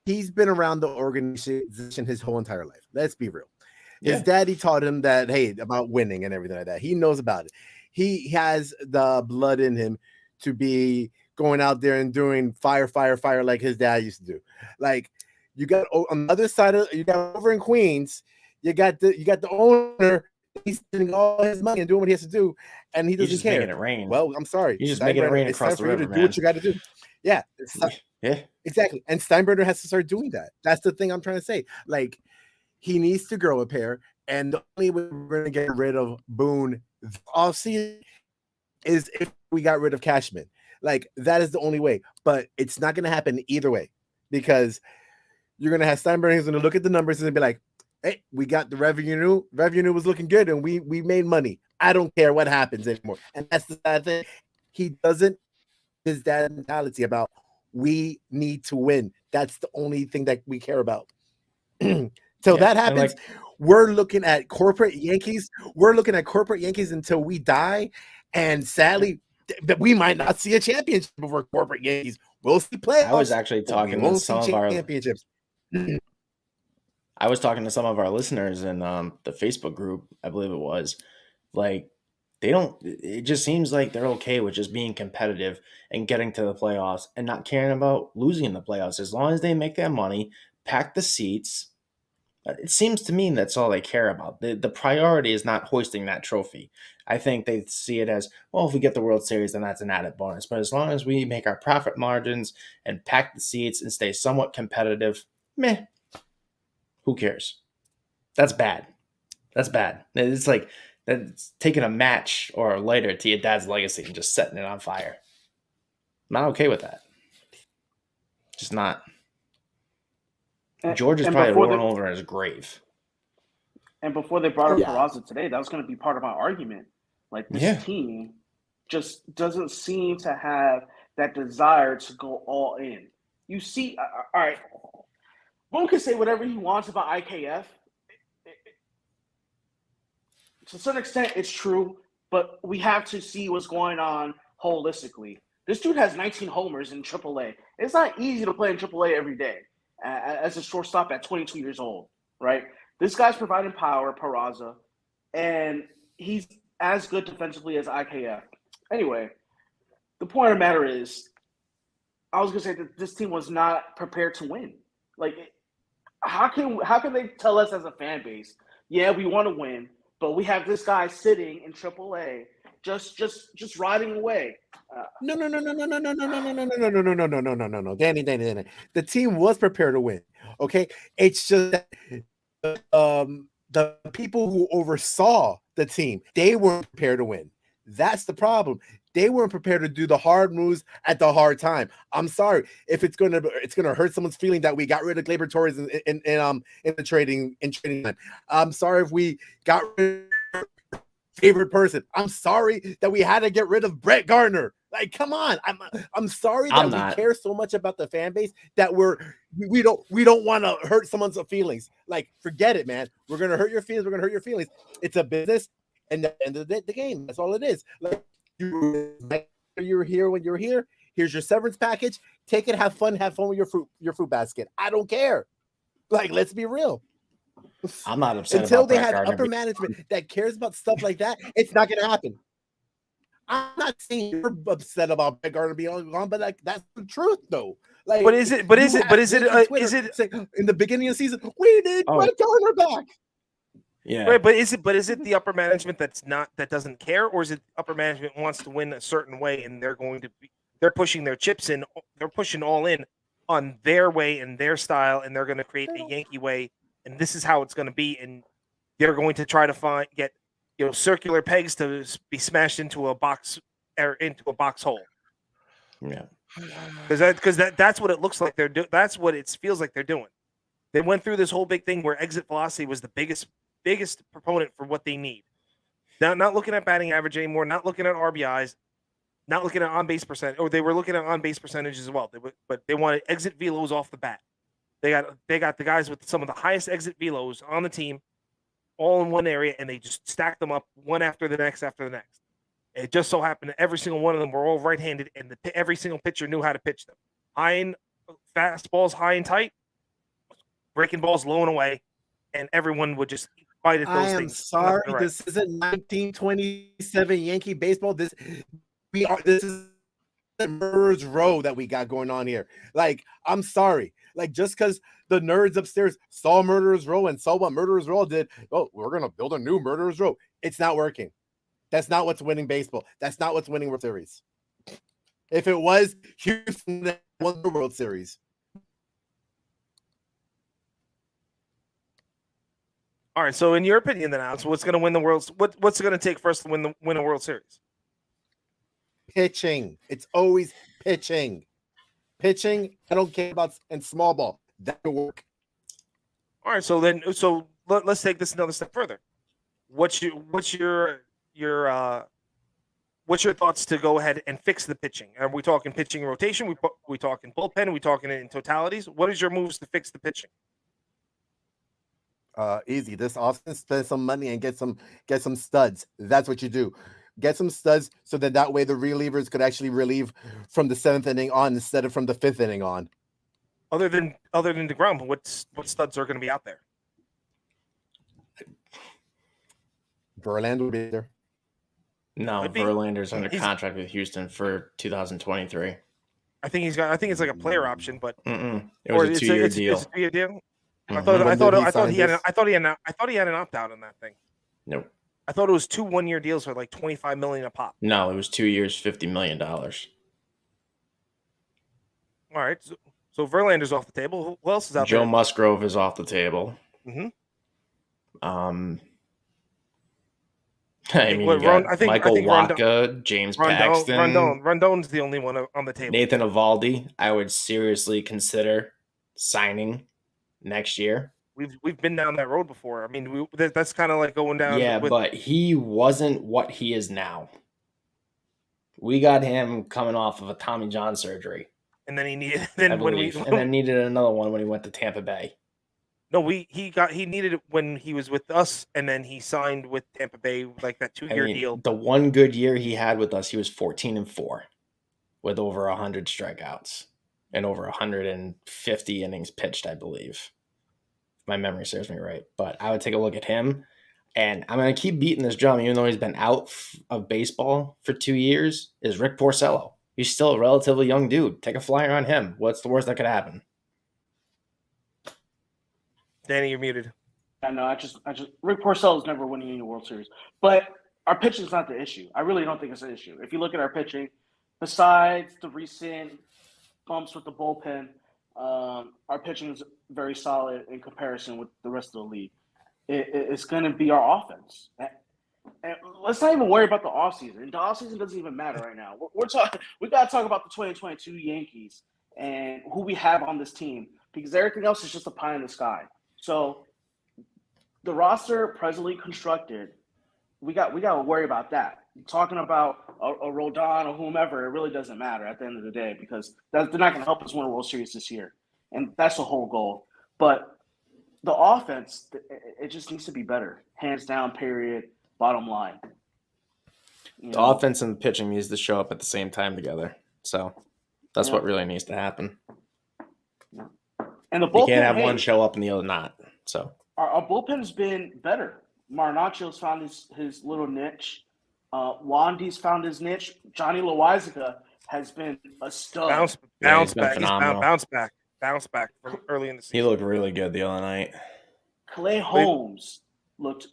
Speaker 4: he's been around the organization his whole entire life. Let's be real. His daddy taught him that, hey, about winning and everything like that. He knows about it. He has the blood in him to be going out there and doing fire like his dad used to do. Like you got on the other side of you got over in Queens, you got the owner. He's spending all his money and doing what he has to do, and he doesn't care.
Speaker 2: Making it rain.
Speaker 4: Well, I'm sorry.
Speaker 2: He's just making it rain across the river,
Speaker 4: man. Do what you got to do. Yeah, exactly. And Steinbrenner has to start doing that. That's the thing I'm trying to say. Like he needs to grow a pair, and the only way we're going to get rid of Boone offseason is if we got rid of Cashman. Like that is the only way, but it's not going to happen either way because you're going to have Steinbrenner who's going to look at the numbers and be like, hey, we got the revenue. Revenue was looking good, and we made money. I don't care what happens anymore. And that's the sad thing. He doesn't his dad mentality about we need to win. That's the only thing that we care about. Till that happens, we're looking at corporate Yankees. We're looking at corporate Yankees until we die. And sadly, we might not see a championship before corporate Yankees. We'll see playoffs.
Speaker 2: I was actually talking to some of our
Speaker 4: championships.
Speaker 2: I was talking to some of our listeners in the Facebook group, I believe it was. Like, it just seems like they're okay with just being competitive and getting to the playoffs and not caring about losing in the playoffs. As long as they make that money, pack the seats. It seems to me that's all they care about. The priority is not hoisting that trophy. I think they see it as, well, if we get the World Series, then that's an added bonus. But as long as we make our profit margins and pack the seats and stay somewhat competitive, meh. Who cares? That's bad. That's bad. It's like that's taking a match or a lighter to your dad's legacy and just setting it on fire. I'm not okay with that. Just not. George is probably rolling over in his grave.
Speaker 3: And before they brought up Peraza today, that was going to be part of my argument. Like, this team just doesn't seem to have that desire to go all in. You see, all right, Boone can say whatever he wants about IKF. To a certain extent, it's true, but we have to see what's going on holistically. This dude has 19 homers in AAA. It's not easy to play in AAA every day as a shortstop at 22 years old, right? This guy's providing power, Peraza, and he's as good defensively as IKF. Anyway, the point of the matter is, I was going to say that this team was not prepared to win. Like, how can they tell us as a fan base, yeah, we want to win, but we have this guy sitting in AAA just riding away?
Speaker 4: No, Danny. The team was prepared to win. Okay, it's just that the people who oversaw the team, they weren't prepared to win. That's the problem. They weren't prepared to do the hard moves at the hard time. I'm sorry if it's gonna hurt someone's feeling that we got rid of Gleyber Torres in the trading time. I'm sorry if we got rid of favorite person. I'm sorry that we had to get rid of Brett Gardner. Like, come on. I'm sorry that we care so much about the fan base that we don't want to hurt someone's feelings. Like, forget it, man. We're gonna hurt your feelings. We're gonna hurt your feelings. It's a business, and the end of the game. That's all it is. Like, you're here when you're here. Here's your severance package. Take it. Have fun with your fruit basket. I don't care. Like, let's be real.
Speaker 2: I'm not upset
Speaker 4: until
Speaker 2: about
Speaker 4: they
Speaker 2: Brett
Speaker 4: have
Speaker 2: Gardner
Speaker 4: upper management that cares about stuff like that. It's not going to happen. I'm not saying you're upset about Brett Gardner being gone, but like, that's the truth, though. Like,
Speaker 1: but is it
Speaker 4: in the beginning of the season? We need Brett Gardner back.
Speaker 1: Yeah, right, but is it the upper management that doesn't care, or is it upper management wants to win a certain way and they're pushing their chips in, they're pushing all in on their way and their style, and they're going to create a Yankee way, and this is how it's going to be, and they're going to try to get circular pegs to be smashed into a box or into a box hole.
Speaker 2: Yeah,
Speaker 1: because that's what it looks like they're doing. That's what it feels like they're doing. They went through this whole big thing where exit velocity was the biggest proponent for what they need. Now, not looking at batting average anymore, not looking at RBIs, not looking at on base percent, or they were looking at on base percentage as well. But they wanted exit velos off the bat. They got the guys with some of the highest exit velos on the team, all in one area, and they just stacked them up one after the next after the next. It just so happened that every single one of them were all right-handed, and every single pitcher knew how to pitch them. Fastballs high and tight, breaking balls low and away, and everyone would just fight at those
Speaker 4: I am
Speaker 1: things.
Speaker 4: sorry,
Speaker 1: Right.
Speaker 4: this isn't 1927 Yankee baseball. This is the murderer's row that we got going on here. Like, I'm sorry. Like, just because the nerds upstairs saw Murderer's Row and saw what Murderer's Row did, oh, we're gonna build a new Murderer's Row. It's not working. That's not what's winning baseball. That's not what's winning World Series. If it was, Houston won the World Series.
Speaker 1: All right. So, in your opinion, then, Alex, what's going to win the World? What's it going to take for us to win a World Series?
Speaker 4: Pitching. It's always pitching. Pitching. I don't care about and small ball. That will work.
Speaker 1: All right. So let's take this another step further. What's your thoughts to go ahead and fix the pitching? Are we talking pitching rotation? We talking bullpen? Are we talking in totalities? What is your moves to fix the pitching?
Speaker 4: Easy. This offseason, spend some money and get some studs. That's what you do. Get some studs so that way the relievers could actually relieve from the 7th inning on instead of from the 5th inning on.
Speaker 1: Other than DeGrom, what studs are going to be out there?
Speaker 4: Verlander would be there.
Speaker 2: No, Verlander's under contract with Houston for 2023.
Speaker 1: I think it's like a player option, but
Speaker 2: it was a 2-year deal.
Speaker 1: It's a 2-year deal.
Speaker 2: Mm-hmm.
Speaker 1: I thought he had an opt out on that thing.
Speaker 2: Nope.
Speaker 1: I thought it was 2 1-year deals for like $25 million a pop.
Speaker 2: No, it was 2 years, $50 million.
Speaker 1: All right, so Verlander's off the table. Who else is out
Speaker 2: Joe
Speaker 1: there?
Speaker 2: Musgrove is off the table.
Speaker 1: Mm-hmm.
Speaker 2: I mean, Michael Wacha, James Paxton.
Speaker 1: Rondon's the only one on the table.
Speaker 2: Nathan Eovaldi, I would seriously consider signing next year.
Speaker 1: We've been down that road before. I mean, that's kind of like going down.
Speaker 2: Yeah, but he wasn't what he is now. We got him coming off of a Tommy John surgery,
Speaker 1: and then he needed
Speaker 2: and then needed another one when he went to Tampa Bay.
Speaker 1: No, he needed it when he was with us, and then he signed with Tampa Bay like that 2-year deal.
Speaker 2: The one good year he had with us, he was 14-4 with over 100 strikeouts and over 150 innings pitched, I believe. If my memory serves me right. But I would take a look at him, and I'm going to keep beating this drum, even though he's been out of baseball for 2 years, is Rick Porcello. He's still a relatively young dude. Take a flyer on him. What's the worst that could happen?
Speaker 1: Danny, you're muted.
Speaker 3: I know. Rick Porcello's never winning any World Series, but our pitching is not the issue. I really don't think it's an issue. If you look at our pitching, besides the recent bumps with the bullpen, our pitching is very solid in comparison with the rest of the league. It's going to be our offense. And let's not even worry about the offseason. The offseason doesn't even matter right now. We got to talk about the 2022 Yankees and who we have on this team, because everything else is just a pie in the sky. So the roster presently constructed, we got to worry about that. Talking about a Rodon or whomever, it really doesn't matter at the end of the day, because they're not going to help us win a World Series this year. And that's the whole goal. But the offense, it just needs to be better. Hands down, period, bottom line.
Speaker 2: The offense and the pitching needs to show up at the same time together. So that's what really needs to happen.
Speaker 3: And the bullpen,
Speaker 2: you can't have one show up and the other not. So
Speaker 3: our bullpen has been better. Marinacio's found his little niche. Wandy's found his niche. Johnny Loizaga has been a stud.
Speaker 1: Bounce back from early in the season.
Speaker 2: He looked really good the other night.
Speaker 3: Clay Holmes looked.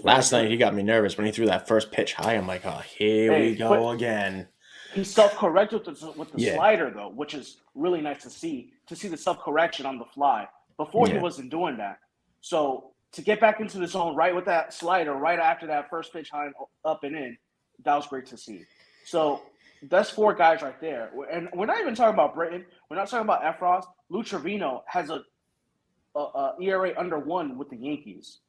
Speaker 2: Last night he got me nervous when he threw that first pitch high. I'm like, oh, here we go again.
Speaker 3: He self-corrected with the slider, though, which is really nice to see the self-correction on the fly. Before he wasn't doing that. So to get back into the zone right with that slider right after that first pitch high up and in, that was great to see. So that's 4 guys right there. And we're not even talking about Britton. We're not talking about Efros. Lou Trevino has a ERA under 1 with the Yankees.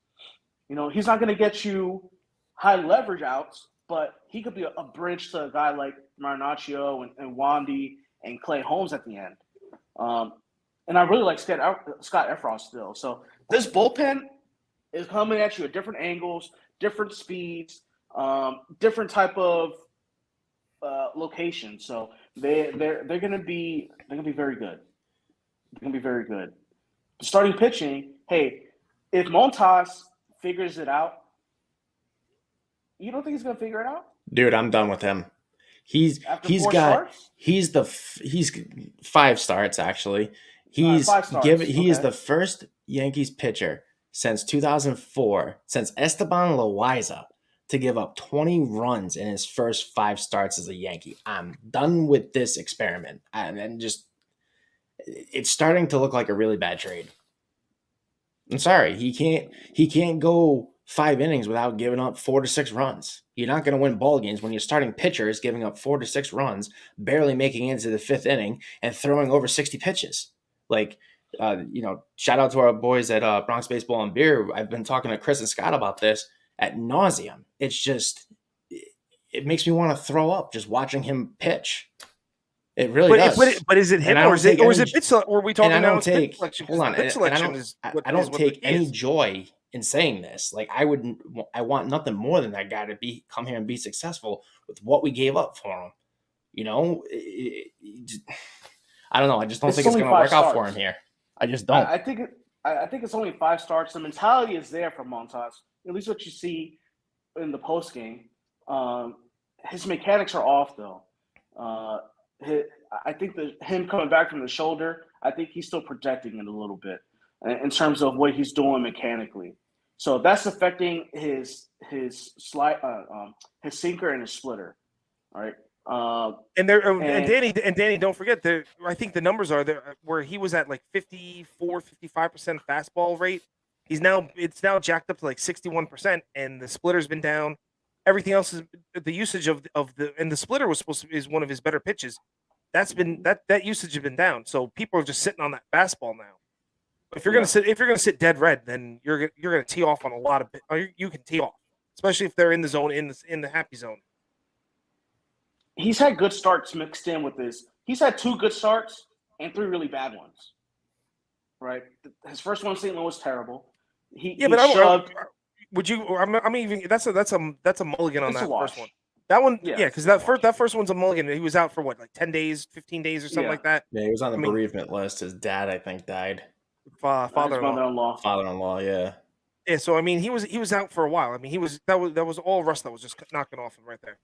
Speaker 3: You know, he's not going to get you high leverage outs, but he could be a bridge to a guy like Marinaccio and Wandy and Clay Holmes at the end. And I really like Scott Efron still. So this bullpen is coming at you at different angles, different speeds, different type of location. So they're gonna be very good. They're gonna be very good. Starting pitching, hey, if Montas figures it out, you don't think he's gonna figure it out?
Speaker 2: Dude, I'm done with him. He's
Speaker 3: 4 starts?
Speaker 2: he's 5 starts actually. He's
Speaker 3: 5 starts.
Speaker 2: he is the first Yankees pitcher since 2004, since Esteban Loaiza, to give up 20 runs in his first 5 starts as a Yankee. I'm done with this experiment. And just it's starting to look like a really bad trade. I'm sorry, he can't go 5 innings without giving up 4 to 6 runs. You're not going to win ball games when your starting pitcher is giving up 4 to 6 runs, barely making it into the 5th inning, and throwing over 60 pitches. Like, shout out to our boys at Bronx Baseball and Beer. I've been talking to Chris and Scott about this ad nauseum. It's just, it makes me want to throw up just watching him pitch. It really does.
Speaker 1: But is it him or is it pitch? Or are we talking now?
Speaker 2: Hold on. I don't take any joy in saying this. Like, I want nothing more than that guy to come here and be successful with what we gave up for him. I don't know. I just don't think it's going to work out for him here. I just don't.
Speaker 3: I think it's only 5 starts. The mentality is there for Montas. At least what you see in the post game. His mechanics are off though. I think that him coming back from the shoulder, I think he's still projecting it a little bit in terms of what he's doing mechanically. So that's affecting his sinker and his splitter. All right.
Speaker 1: And Danny, don't forget I think the numbers are there where he was at like 55% fastball rate. It's now jacked up to like 61%, and the splitter's been down. Everything else is the usage of the splitter is one of his better pitches. That's been that usage has been down. So people are just sitting on that fastball now. If you're gonna sit dead red, then you're gonna tee off on a lot of you can tee off, especially if they're in the zone in the happy zone.
Speaker 3: He's had good starts mixed in with this. He's had 2 good starts and 3 really bad ones. Right. His first one in St. Louis was terrible.
Speaker 1: Would you? I mean, that's a mulligan on that first one. That one, because that first one's a mulligan. He was out for what, like 10 days, 15 days, or something like that.
Speaker 2: Yeah, he was on the bereavement list. His dad, I think, died.
Speaker 3: Father-in-law.
Speaker 2: Yeah.
Speaker 1: Yeah, so I mean, he was out for a while. I mean, that was all rust that was just knocking off him right there.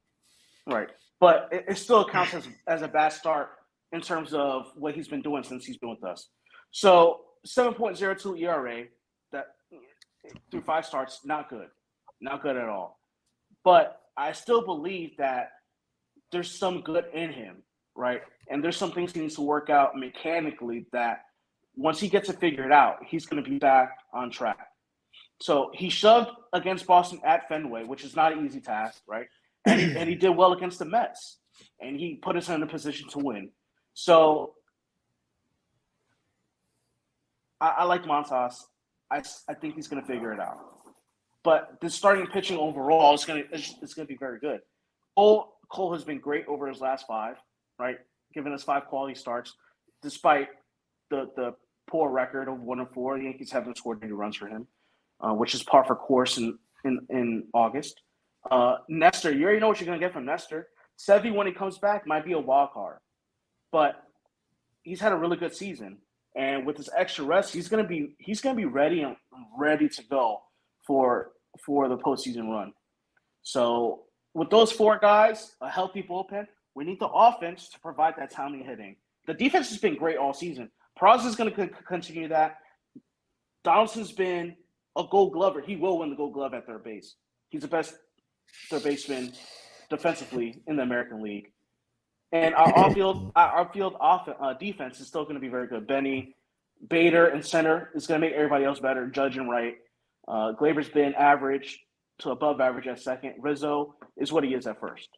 Speaker 3: Right, but it still counts as a bad start in terms of what he's been doing since he's been with us. So 7.02 ERA that through 5 starts, not good at all. But I still believe that there's some good in him, right? And there's some things he needs to work out mechanically that once he gets it figured out, he's going to be back on track. So he shoved against Boston at Fenway, which is not an easy task, right? And he did well against the Mets, and he put us in a position to win. So I like Montas. I think he's going to figure it out. But the starting pitching overall is going to be very good. Cole has been great over his last 5, right? Giving us 5 quality starts, despite the poor record of 1-4. The Yankees haven't scored any runs for him, which is par for course in August. Nestor, you already know what you're going to get from Nestor. Sevy, when he comes back, might be a wild card, but he's had a really good season, and with his extra rest, he's going to be ready to go for the postseason run. So with those 4 guys, a healthy bullpen, we need the offense to provide that timely hitting. The defense has been great all season. Peraza is going to continue that. Donaldson's been a Gold Glover. He will win the Gold Glove at third base. He's the best third baseman defensively in the American League. And our field defense is still going to be very good. Benny, Bader, and center is going to make everybody else better. Judge and right. Glaber's been average to above average at second. Rizzo is what he is at first.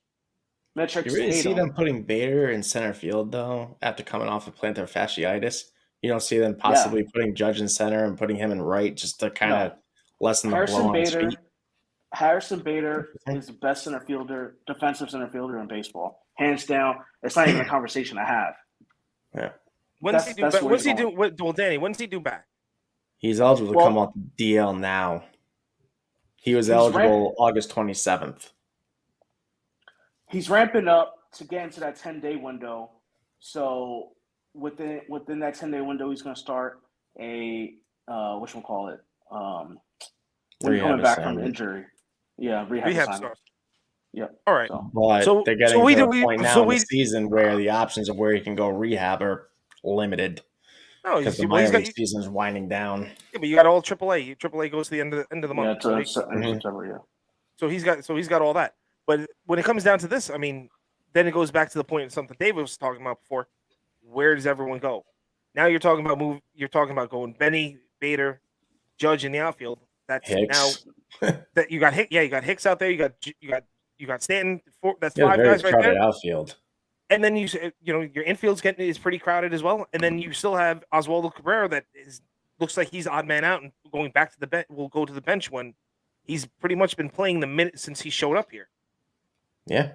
Speaker 3: Metrics.
Speaker 2: You really see them putting Bader in center field though after coming off of plantar fasciitis. You don't see them possibly putting Judge in center and putting him in right just to kind of lessen the blow on his feet.
Speaker 3: Harrison Bader is the best defensive center fielder in baseball, hands down. It's not even a conversation I have.
Speaker 2: Yeah.
Speaker 1: When's he due back? Well, Danny, when's he due back?
Speaker 2: He's eligible to come off the DL now. He was eligible August 27th.
Speaker 3: He's ramping up to get into that 10-day window. So within that 10-day window, he's going to start a whatchamacallit, when coming back from injury. Yeah, rehab assignment. Yeah.
Speaker 1: All right.
Speaker 2: But they're getting to a point now in the season where the options of where he can go rehab are limited.
Speaker 1: No,
Speaker 2: because the minor league season is winding down.
Speaker 1: Yeah, but you got all AAA. AAA goes to the end of the month.
Speaker 3: Yeah,
Speaker 1: So he's got all that. But when it comes down to this, I mean, then it goes back to the point of something David was talking about before. Where does everyone go? Now you're talking about You're talking about going Benny, Bader, Judge in the outfield. That's
Speaker 2: Hicks.
Speaker 1: Now that you got Hicks. Yeah, you got Hicks out there. You got Stanton. That's five guys right there.
Speaker 2: Outfield.
Speaker 1: And then your infield's is pretty crowded as well. And then you still have Oswaldo Cabrera that looks like he's odd man out and going back to the bench. Will go to the bench when he's pretty much been playing the minute since he showed up here.
Speaker 2: Yeah,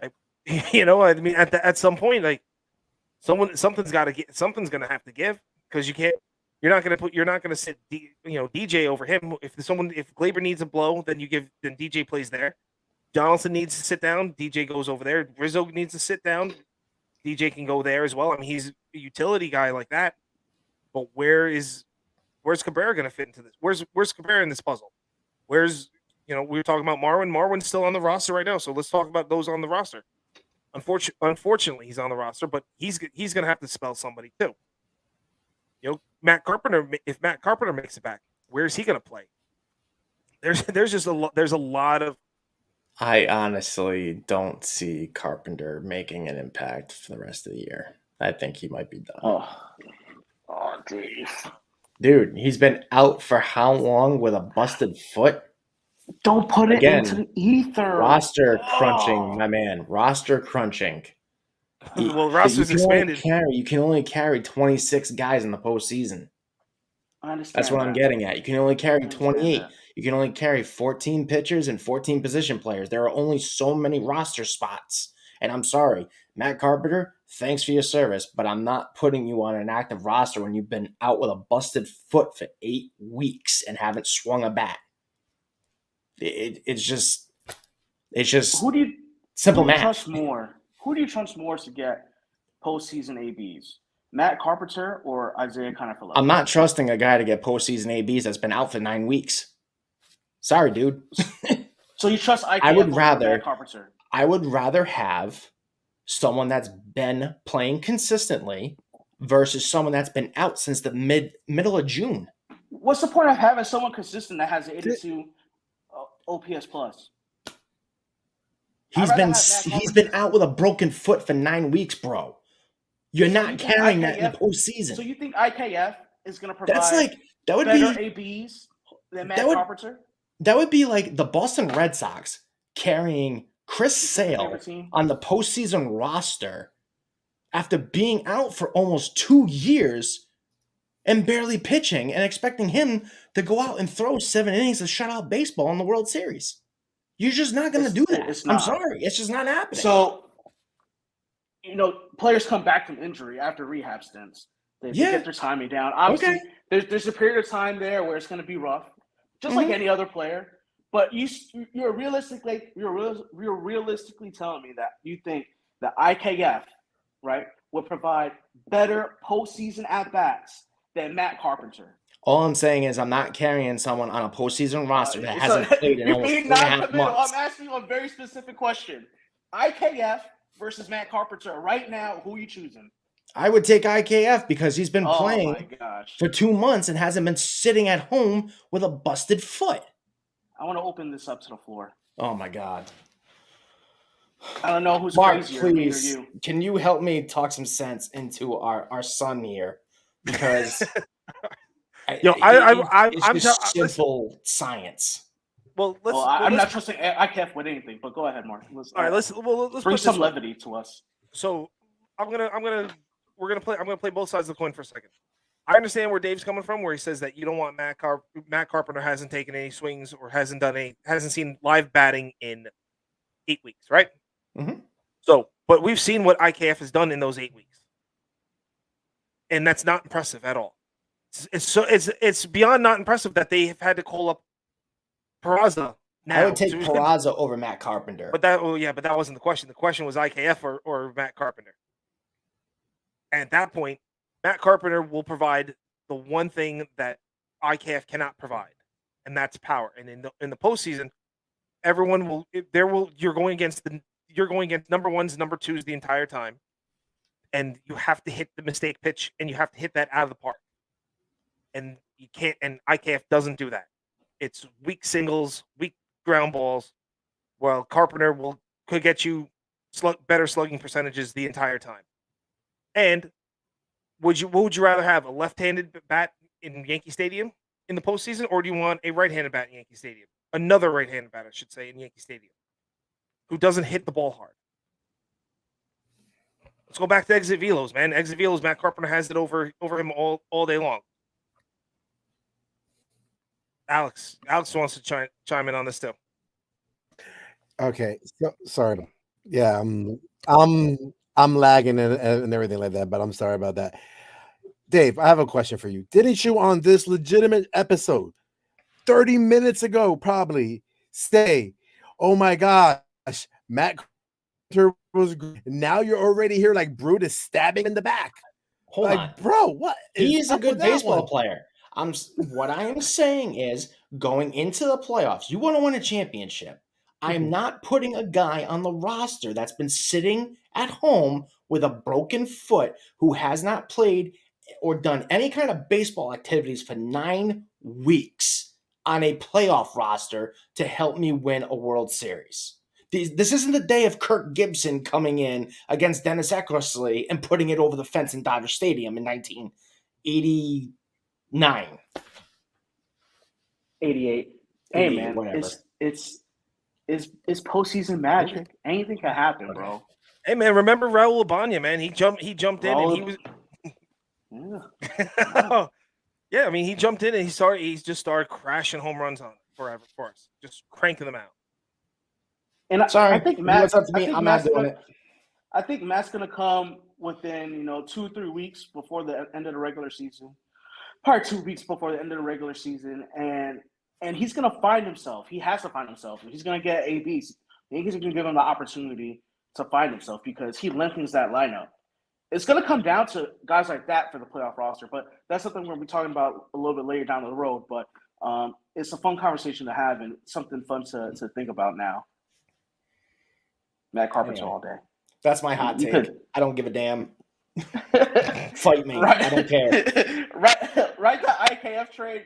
Speaker 1: I mean, at some point, like something's going to have to give because you're not going to sit DJ over him. If Glaber needs a blow, then DJ plays there. Donaldson needs to sit down. DJ goes over there. Rizzo needs to sit down. DJ can go there as well. I mean, he's a utility guy like that. But where's Cabrera going to fit into this? Where's Cabrera in this puzzle? We were talking about Marwin. Marwin's still on the roster right now, so let's talk about those on the roster. Unfortunately, he's on the roster, but he's going to have to spell somebody too. Matt Carpenter. If Matt Carpenter makes it back, where's he going to play? There's a lot of.
Speaker 2: I honestly don't see Carpenter making an impact for the rest of the year. I think he might be done.
Speaker 3: Oh, geez.
Speaker 2: Dude, he's been out for how long with a busted foot?
Speaker 3: Don't put it into the ether.
Speaker 2: Roster crunching, my man. Roster crunching.
Speaker 1: Well, roster's expanded.
Speaker 2: You can only carry 26 guys in the postseason.
Speaker 3: I understand.
Speaker 2: That's what I'm getting at. You can only carry 28. You can only carry 14 pitchers and 14 position players. There are only so many roster spots. And I'm sorry, Matt Carpenter, thanks for your service, but I'm not putting you on an active roster when you've been out with a busted foot for 8 weeks and haven't swung a bat. It's just simple math.
Speaker 3: Who do you trust more to get postseason ABs? Matt Carpenter or Isaiah Kiner-Falefa?
Speaker 2: I'm not trusting a guy to get postseason ABs that's been out for 9 weeks. Sorry, dude.
Speaker 3: So you trust Matt Carpenter?
Speaker 2: I would rather have someone that's been playing consistently versus someone that's been out since the middle of June.
Speaker 3: What's the point of having someone consistent that has an 82 OPS plus?
Speaker 2: He's been out with a broken foot for 9 weeks, bro. You're not carrying that in the postseason.
Speaker 3: So you think IKF is going to provide better ABs than Matt Carpenter?
Speaker 2: That would be like the Boston Red Sox carrying Chris Sale on the postseason roster after being out for almost 2 years and barely pitching and expecting him to go out and throw 7 innings of shutout baseball in the World Series. You're just not going to do that. I'm sorry. It's just not happening.
Speaker 3: So, players come back from injury after rehab stints. They get their timing down. Obviously, there's a period of time there where it's going to be rough, just like any other player. But you're realistically telling me that you think the IKF, right, would provide better postseason at-bats than Matt Carpenter.
Speaker 2: All I'm saying is I'm not carrying someone on a postseason roster that hasn't played in almost 4.5 months.
Speaker 3: I'm asking you a very specific question. IKF versus Matt Carpenter right now, who are you choosing?
Speaker 2: I would take IKF because he's been playing for 2 months and hasn't been sitting at home with a busted foot.
Speaker 3: I want to open this up to the floor.
Speaker 2: Oh, my God.
Speaker 3: I don't know who's
Speaker 2: Mark,
Speaker 3: crazier,
Speaker 2: please,
Speaker 3: me or you.
Speaker 2: Can you help me talk some sense into our son here? Because I'm just simple science.
Speaker 1: Well,
Speaker 3: I'm not trusting IKF with anything, but go ahead, Mark. Let's bring some levity to us.
Speaker 1: So I'm gonna play both sides of the coin for a second. I understand where Dave's coming from, where he says that you don't want Matt Carpenter hasn't taken any swings or hasn't seen live batting in 8 weeks, right?
Speaker 2: Mhm.
Speaker 1: So, but we've seen what IKF has done in those 8 weeks, and that's not impressive at all. It's beyond not impressive that they have had to call up Peraza now.
Speaker 2: I would take Peraza over Matt Carpenter.
Speaker 1: But that wasn't the question. The question was IKF or Matt Carpenter. And at that point, Matt Carpenter will provide the one thing that IKF cannot provide, and that's power. And in the postseason, you're going against number ones, number twos the entire time, and you have to hit the mistake pitch, and you have to hit that out of the park. And you can't. And IKF doesn't do that. It's weak singles, weak ground balls. While Carpenter could get you better slugging percentages the entire time. And what would you rather have, a left-handed bat in Yankee Stadium in the postseason, or do you want a right-handed bat in Yankee Stadium? Another right-handed bat, I should say, in Yankee Stadium, who doesn't hit the ball hard. Let's go back to exit velos, man. Exit velos, Matt Carpenter has it over him all day long. Alex wants to chime in on this too.
Speaker 4: Okay, so, sorry. Yeah, I'm lagging and everything like that, but I'm sorry about that. Dave, I have a question for you. Didn't you on this legitimate episode 30 minutes ago probably say, "Oh my gosh, Matt Carpenter was great." Now you're already here like Brutus stabbing in the back.
Speaker 2: Hold
Speaker 4: like,
Speaker 2: on,
Speaker 4: bro, what?
Speaker 2: He's a good baseball player. What I am saying is, going into the playoffs, you want to win a championship. I am not putting a guy on the roster that's been sitting at home with a broken foot who has not played or done any kind of baseball activities for 9 weeks on a playoff roster to help me win a World Series. This isn't the day of Kirk Gibson coming in against Dennis Eckersley and putting it over the fence in Dodger Stadium in 1989.
Speaker 3: 88. Hey, man,
Speaker 2: whatever.
Speaker 3: It's postseason magic. Okay. Anything can happen, bro.
Speaker 1: Hey, man, remember Raul Ibanez, man? He jumped in and he was. Yeah, I mean, he jumped in and he just started crashing home runs on for us, just cranking them out.
Speaker 3: And I think Matt's
Speaker 2: up to me. I'm not doing it.
Speaker 3: I think Matt's gonna come within 2 or 3 weeks before the end of the regular season, probably 2 weeks before the end of the regular season, and he's gonna find himself. He has to find himself. He's gonna get ABs. The Yankees are gonna give him the opportunity to find himself because he lengthens that lineup. It's gonna come down to guys like that for the playoff roster, but that's something we'll be talking about a little bit later down the road. But it's a fun conversation to have and something fun to think about now. Matt Carpenter all day.
Speaker 2: That's my hot take. I don't give a damn. Fight me. Right. I don't care.
Speaker 3: right the IKF trade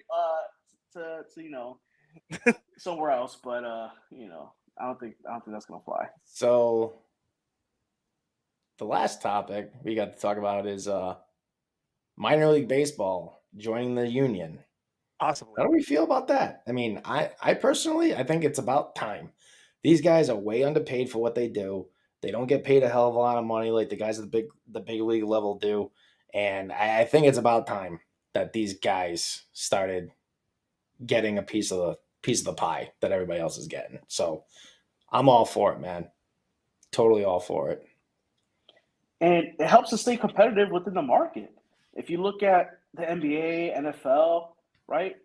Speaker 3: to somewhere else, but I don't think that's gonna fly.
Speaker 2: So the last topic we got to talk about is minor league baseball joining the union.
Speaker 1: Possibly.
Speaker 2: How do we feel about that? I mean, I personally, I think it's about time. These guys are way underpaid for what they do. They don't get paid a hell of a lot of money like the guys at the big league level do. And I think it's about time that these guys started getting a piece of the pie that everybody else is getting. So I'm all for it, man. Totally all for it.
Speaker 3: And it helps us stay competitive within the market. If you look at the NBA, NFL, right,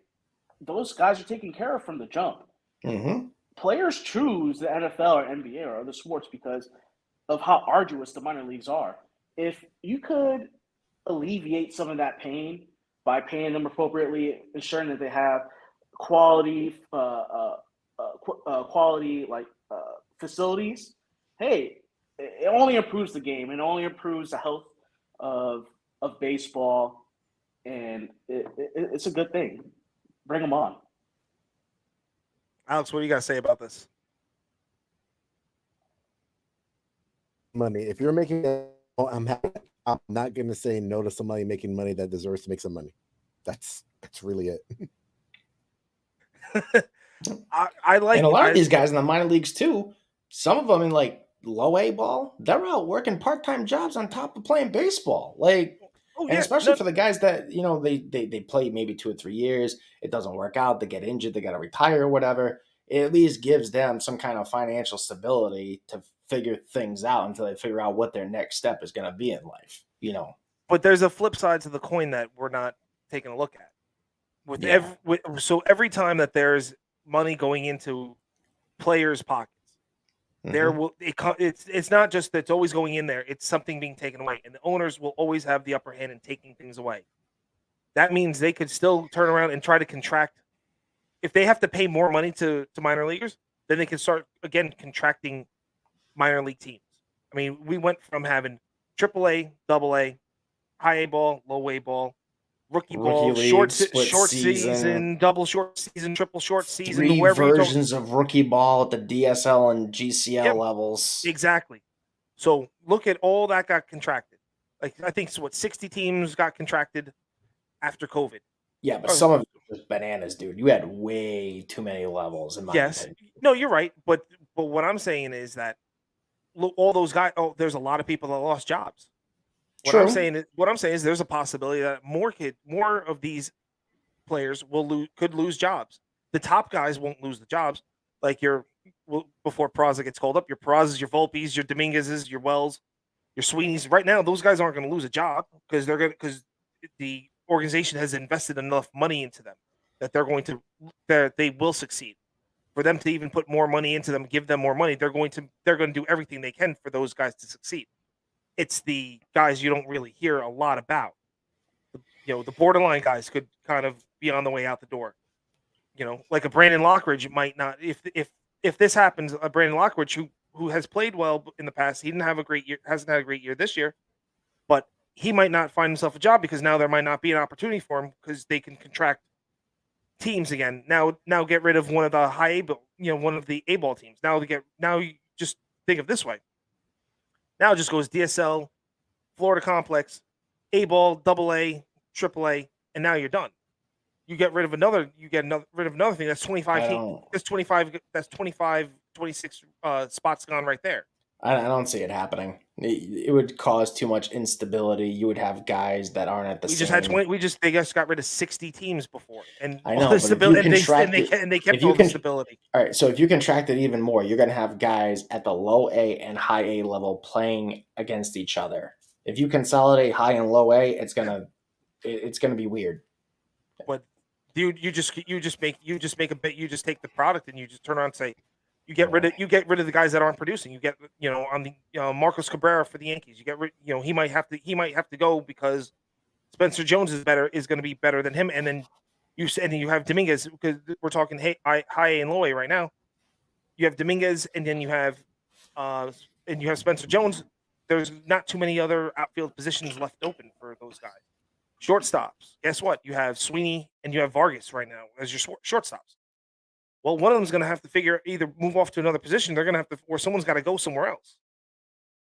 Speaker 3: those guys are taken care of from the jump.
Speaker 2: Mm-hmm.
Speaker 3: Players choose the NFL or NBA or other sports because of how arduous the minor leagues are. If you could alleviate some of that pain by paying them appropriately, ensuring that they have quality facilities, hey, it only improves the game. It only improves the health of baseball, and it's a good thing. Bring them on.
Speaker 1: Alex, what do you got to say about this?
Speaker 4: Money. If you're making, I'm happy. I'm not going to say no to somebody making money that deserves to make some money. That's really it.
Speaker 1: I like,
Speaker 2: and a lot of these guys in the minor leagues too. Some of them in low A ball, they're out working part-time jobs on top of playing baseball.
Speaker 1: Oh
Speaker 2: And
Speaker 1: yeah,
Speaker 2: especially for the guys that, you know, they play maybe 2 or 3 years, it doesn't work out, they get injured, they got to retire or whatever. It at least gives them some kind of financial stability to figure things out until they figure out what their next step is going to be in life, you know.
Speaker 1: but there's a flip side to the coin that we're not taking a look at.
Speaker 2: Yeah.
Speaker 1: So every time that there's money going into players' pockets, there
Speaker 2: Mhm.
Speaker 1: will it's not just that it's always going in there; it's something being taken away, and the owners will always have the upper hand in taking things away. That means they could still turn around and try to contract. If they have to pay more money to minor leaguers, then they can start again contracting minor league teams. I mean, we went from having AAA, AA, high A ball, low A ball, rookie
Speaker 2: Rookie
Speaker 1: ball,
Speaker 2: league, split
Speaker 1: short
Speaker 2: season,
Speaker 1: season, double short season, triple short season,
Speaker 2: three
Speaker 1: wherever you go.
Speaker 2: versions of rookie ball at the DSL and GCL
Speaker 1: Yep,
Speaker 2: levels.
Speaker 1: exactly. So look at all that got contracted. Like I think so what 60 teams got contracted after COVID.
Speaker 2: Yeah, but
Speaker 1: Oh,
Speaker 2: some of it was bananas, dude. You had way too many levels, in my
Speaker 1: yes.
Speaker 2: opinion.
Speaker 1: No, you're right. But what I'm saying is that look, all those guys. Oh, there's a lot of people that lost jobs.
Speaker 2: True.
Speaker 1: What I'm saying is there's a possibility that more of these players could lose jobs. The top guys won't lose the jobs. Like before Peraza gets called up, your Perazas, your Volpes, your Dominguez's, your Wells, your Sweeney's. Right now, those guys aren't going to lose a job because the organization has invested enough money into them that they will succeed. For them to even put more money into them, give them more money, they're going to do everything they can for those guys to succeed. It's the guys you don't really hear a lot about. The borderline guys could kind of be on the way out the door. Like a Brandon Lockridge might not. If this happens, a Brandon Lockridge who has played well in the past, he didn't have a great year, hasn't had a great year this year, but he might not find himself a job because now there might not be an opportunity for him because they can contract teams again. Now get rid of one of the one of the A ball teams. Now you just think of this way. Now it just goes DSL, Florida Complex, A ball, double A, triple A, and now you're done. You get rid of rid of another thing. That's 25
Speaker 2: I
Speaker 1: teams.
Speaker 2: don't.
Speaker 1: That's 25, 26 spots gone right there.
Speaker 2: I don't see it happening. It would cause too much instability. You would have guys that aren't at the
Speaker 1: We just had
Speaker 2: same.
Speaker 1: 20. They just got rid of 60 teams before, and
Speaker 2: I
Speaker 1: all
Speaker 2: know,
Speaker 1: the
Speaker 2: but if you
Speaker 1: stability,
Speaker 2: contract it,
Speaker 1: and they
Speaker 2: if
Speaker 1: kept
Speaker 2: you
Speaker 1: all the
Speaker 2: can,
Speaker 1: stability.
Speaker 2: all right. So if you contract it even more, you're going to have guys at the low A and high A level playing against each other. If you consolidate high and low A, it's gonna be weird.
Speaker 1: But you just make a bit. You just take the product and you just turn around and say, you get rid of the guys that aren't producing. You get on the Marcos Cabrera for the Yankees. You get rid. He might have to go because Spencer Jones is going to be better than him. And then you have Dominguez because we're talking high A and low A right now. You have Dominguez and then you have Spencer Jones. There's not too many other outfield positions left open for those guys. Shortstops. Guess what? You have Sweeney and you have Vargas right now as your shortstops. Well, one of them's going to have to either move off to another position. They're going to have to, or someone's got to go somewhere else.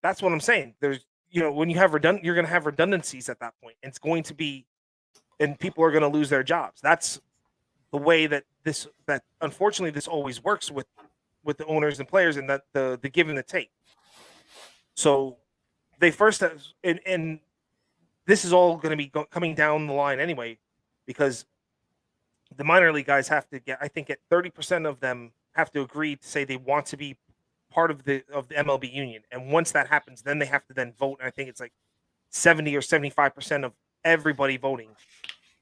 Speaker 1: That's what I'm saying. There's, when you have you're going to have redundancies at that point. And it's going to be, and people are going to lose their jobs. That's the way that unfortunately this always works with the owners and players, and that the give and the take. So they first have, and this is all going to be coming down the line anyway, because the minor league guys have to get 30% of them have to agree to say they want to be part of the MLB Union, and once that happens, then they have to then vote. And I think it's like 70 or 75% of everybody voting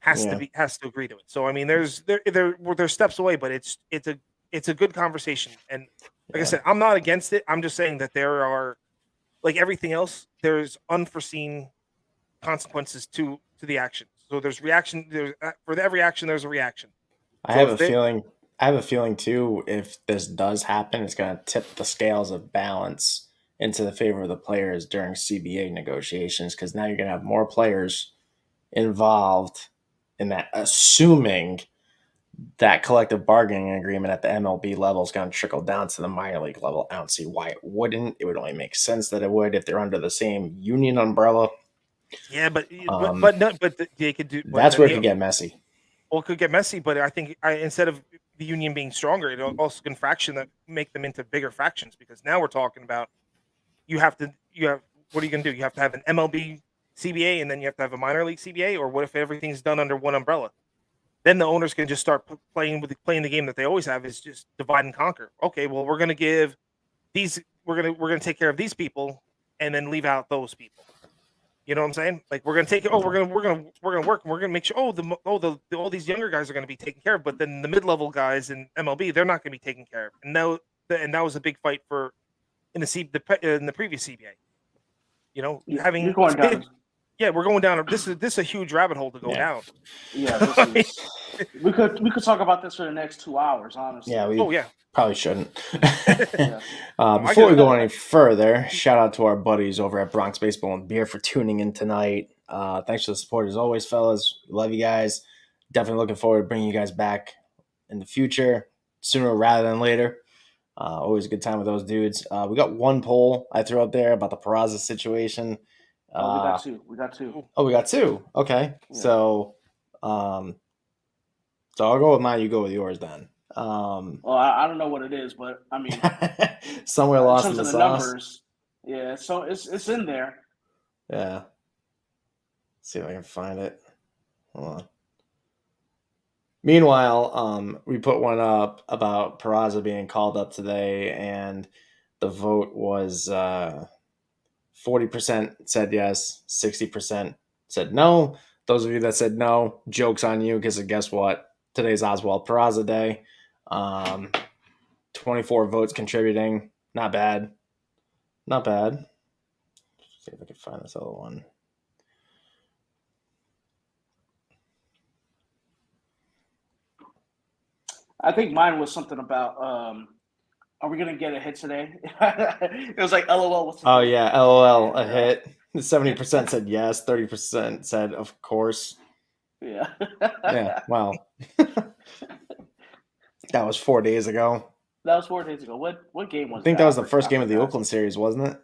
Speaker 1: has to agree to it. So I mean, they're steps away, but it's a good conversation. And like I said, I'm not against it. I'm just saying that there are, like everything else, there's unforeseen consequences to the action. So there's reaction. For every action, there's a reaction.
Speaker 2: I have a feeling too. If this does happen, it's going to tip the scales of balance into the favor of the players during CBA negotiations, because now you're going to have more players involved in that, assuming that collective bargaining agreement at the MLB level is going to trickle down to the minor league level. I don't see why it wouldn't. It would only make sense that it would if they're under the same union umbrella.
Speaker 1: Yeah, but they could do.
Speaker 2: That's where it could get messy.
Speaker 1: Well, it could get messy, but I think instead of the union being stronger, it also can make them into bigger fractions, because now we're talking about what are you going to do? You have to have an MLB CBA and then you have to have a minor league CBA, or what if everything's done under one umbrella? Then the owners can just start playing the game that they always have, is just divide and conquer. Okay, well, we're going to give these, we're going to take care of these people and then leave out those people. You know what I'm saying? Like, we're going to take it. Oh, we're going to work, and we're going to make sure. All these younger guys are going to be taken care of, but then the mid-level guys in MLB, they're not going to be taken care of. And that was a big fight in the previous CBA. You know, having
Speaker 3: you're going down.
Speaker 1: Yeah, we're going down. This is a huge rabbit hole to go down.
Speaker 3: Yeah, we could talk about this for the next 2 hours, honestly.
Speaker 2: Yeah, probably shouldn't.
Speaker 3: Yeah.
Speaker 2: Before we go any further, shout out to our buddies over at Bronx Baseball and Beer for tuning in tonight. Thanks for the support as always, fellas. Love you guys. Definitely looking forward to bringing you guys back in the future, sooner rather than later. Always a good time with those dudes. We got one poll I threw up there about the Peraza situation.
Speaker 3: We got two.
Speaker 2: Oh, we got two. Okay.
Speaker 3: Yeah.
Speaker 2: So I'll go with mine. You go with yours then.
Speaker 3: Well, I don't know what it is, but I mean,
Speaker 2: somewhere lost in the sauce.
Speaker 3: Numbers. Yeah, so it's in there.
Speaker 2: Yeah. Let's see if I can find it. Hold on. Meanwhile, we put one up about Peraza being called up today, and the vote was 40% said yes, 60% said no. Those of you that said no, joke's on you, because guess what? Today's Oswald Peraza Day. 24 votes contributing. Not bad. Not bad. Let's see if I can find this other one.
Speaker 3: I think mine was something about, are we going to get a hit today? It was like, LOL. What's
Speaker 2: Oh, yeah, LOL, a hit. 70% said yes, 30% said of course.
Speaker 3: Yeah.
Speaker 2: Yeah, wow. That was 4 days ago.
Speaker 3: That was 4 days ago. What game was that?
Speaker 2: I think that was the first game of the Oakland series, wasn't it?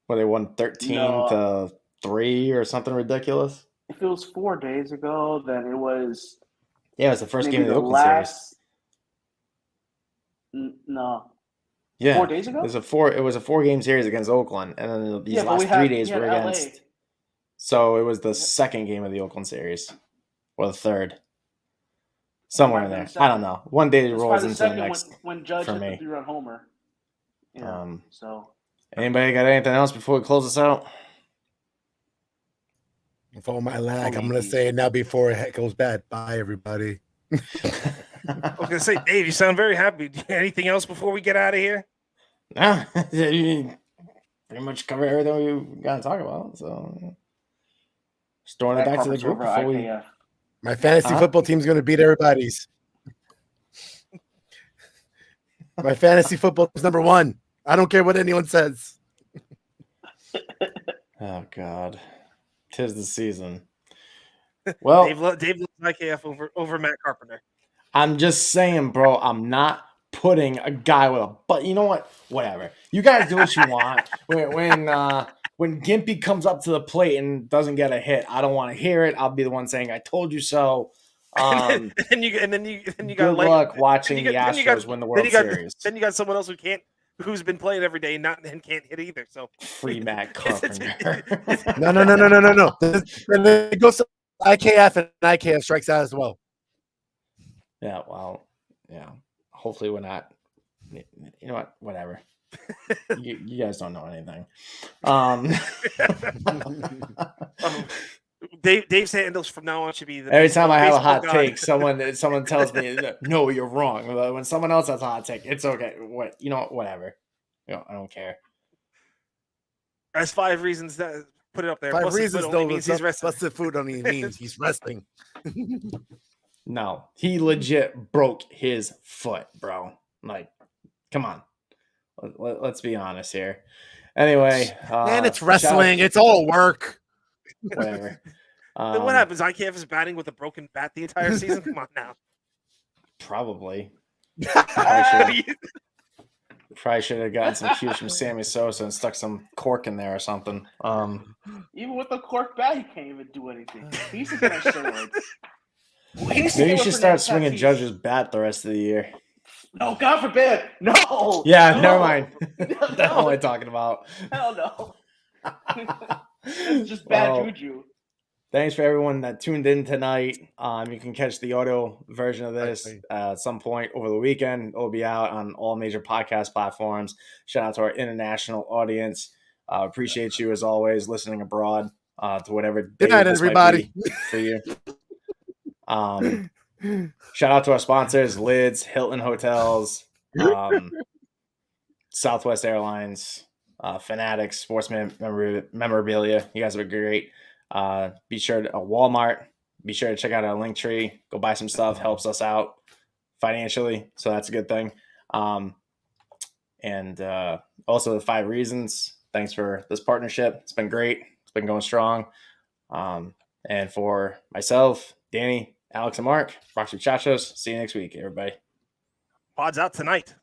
Speaker 2: Where they won 13-3 or something ridiculous.
Speaker 3: If it was 4 days ago, then it was...
Speaker 2: Yeah, it was the first game of the Oakland series.
Speaker 3: No.
Speaker 2: Yeah.
Speaker 3: 4 days ago?
Speaker 2: It was a 4-game series against Oakland, and then these last 3 days were against... LA. So it was the second game of the Oakland series. Or the third. Somewhere in there. I don't know. One day it rolls into the next
Speaker 3: when Judge
Speaker 2: for
Speaker 3: hit
Speaker 2: me.
Speaker 3: the 3-run homer. Yeah, so...
Speaker 2: Anybody got anything else before we close this out?
Speaker 4: With all my lag, I'm going to say it now before it goes bad. Bye, everybody.
Speaker 1: I was going to say, Dave, you sound very happy. Anything else before we get out of here?
Speaker 2: Nah, you pretty much cover everything we got to talk about. So, just throwing it back to the group before we...
Speaker 4: My fantasy football team's going to beat everybody's. My fantasy football is number one. I don't care what anyone says.
Speaker 2: Oh, God. 'Tis the season. Well,
Speaker 1: Dave loves IKF over Matt Carpenter.
Speaker 2: I'm just saying, bro, I'm not putting a guy with a... But you know what? Whatever. You guys do what you want. When Gimpy comes up to the plate and doesn't get a hit, I don't want to hear it. I'll be the one saying, I told you so.
Speaker 1: And then you got
Speaker 2: good luck watching the Astros win the World Series.
Speaker 1: Then you got someone else who's been playing every day and can't hit either. So
Speaker 2: free Matt Carpenter.
Speaker 4: No. Then it goes to IKF, and IKF strikes out as well.
Speaker 2: Yeah, well, yeah. Hopefully we're not. You know what? Whatever. You guys don't know anything.
Speaker 1: Dave's handles from now on should be
Speaker 2: every time I have a hot take, someone tells me, "No, you're wrong." When someone else has a hot take, it's okay. Whatever. I don't care.
Speaker 1: That's 5 reasons that put it up there.
Speaker 4: 5 reasons
Speaker 1: though means he's wrestling.
Speaker 4: Busted food only means he's wrestling.
Speaker 2: No, he legit broke his foot, bro. Like, come on. Let's be honest here. Anyway,
Speaker 4: and it's wrestling. It's all work.
Speaker 2: Whatever.
Speaker 1: Then what happens? IKF is batting with a broken bat the entire season. Come on now.
Speaker 2: Probably should have gotten some cues from Sammy Sosa and stuck some cork in there or something.
Speaker 3: Even with the cork bat, he can't even do anything. He's to get on steroids.
Speaker 2: Maybe you should start swinging Judge's bat the rest of the year.
Speaker 3: No, God forbid. No.
Speaker 2: Yeah, never mind. What the hell am I talking about?
Speaker 3: Hell no. It's just bad
Speaker 2: Well,
Speaker 3: juju.
Speaker 2: thanks for everyone that tuned in tonight. You can catch the audio version of this at some point over the weekend. It'll be out on all major podcast platforms. Shout out to our international audience. Appreciate you as always listening abroad to whatever day
Speaker 4: Good night,
Speaker 2: this
Speaker 4: everybody.
Speaker 2: might be for you. Shout out to our sponsors: Lids, Hilton Hotels, Southwest Airlines, Fanatics, Sportsman Memorabilia. You guys are great. Be sure to Walmart. Be sure to check out our link tree. Go buy some stuff. Helps us out financially, so that's a good thing. And also the 5 Reasons. Thanks for this partnership. It's been great. It's been going strong. And for myself, Danny, Alex, and Mark, Bronx Muchachos. See you next week, everybody.
Speaker 1: Pod's out tonight.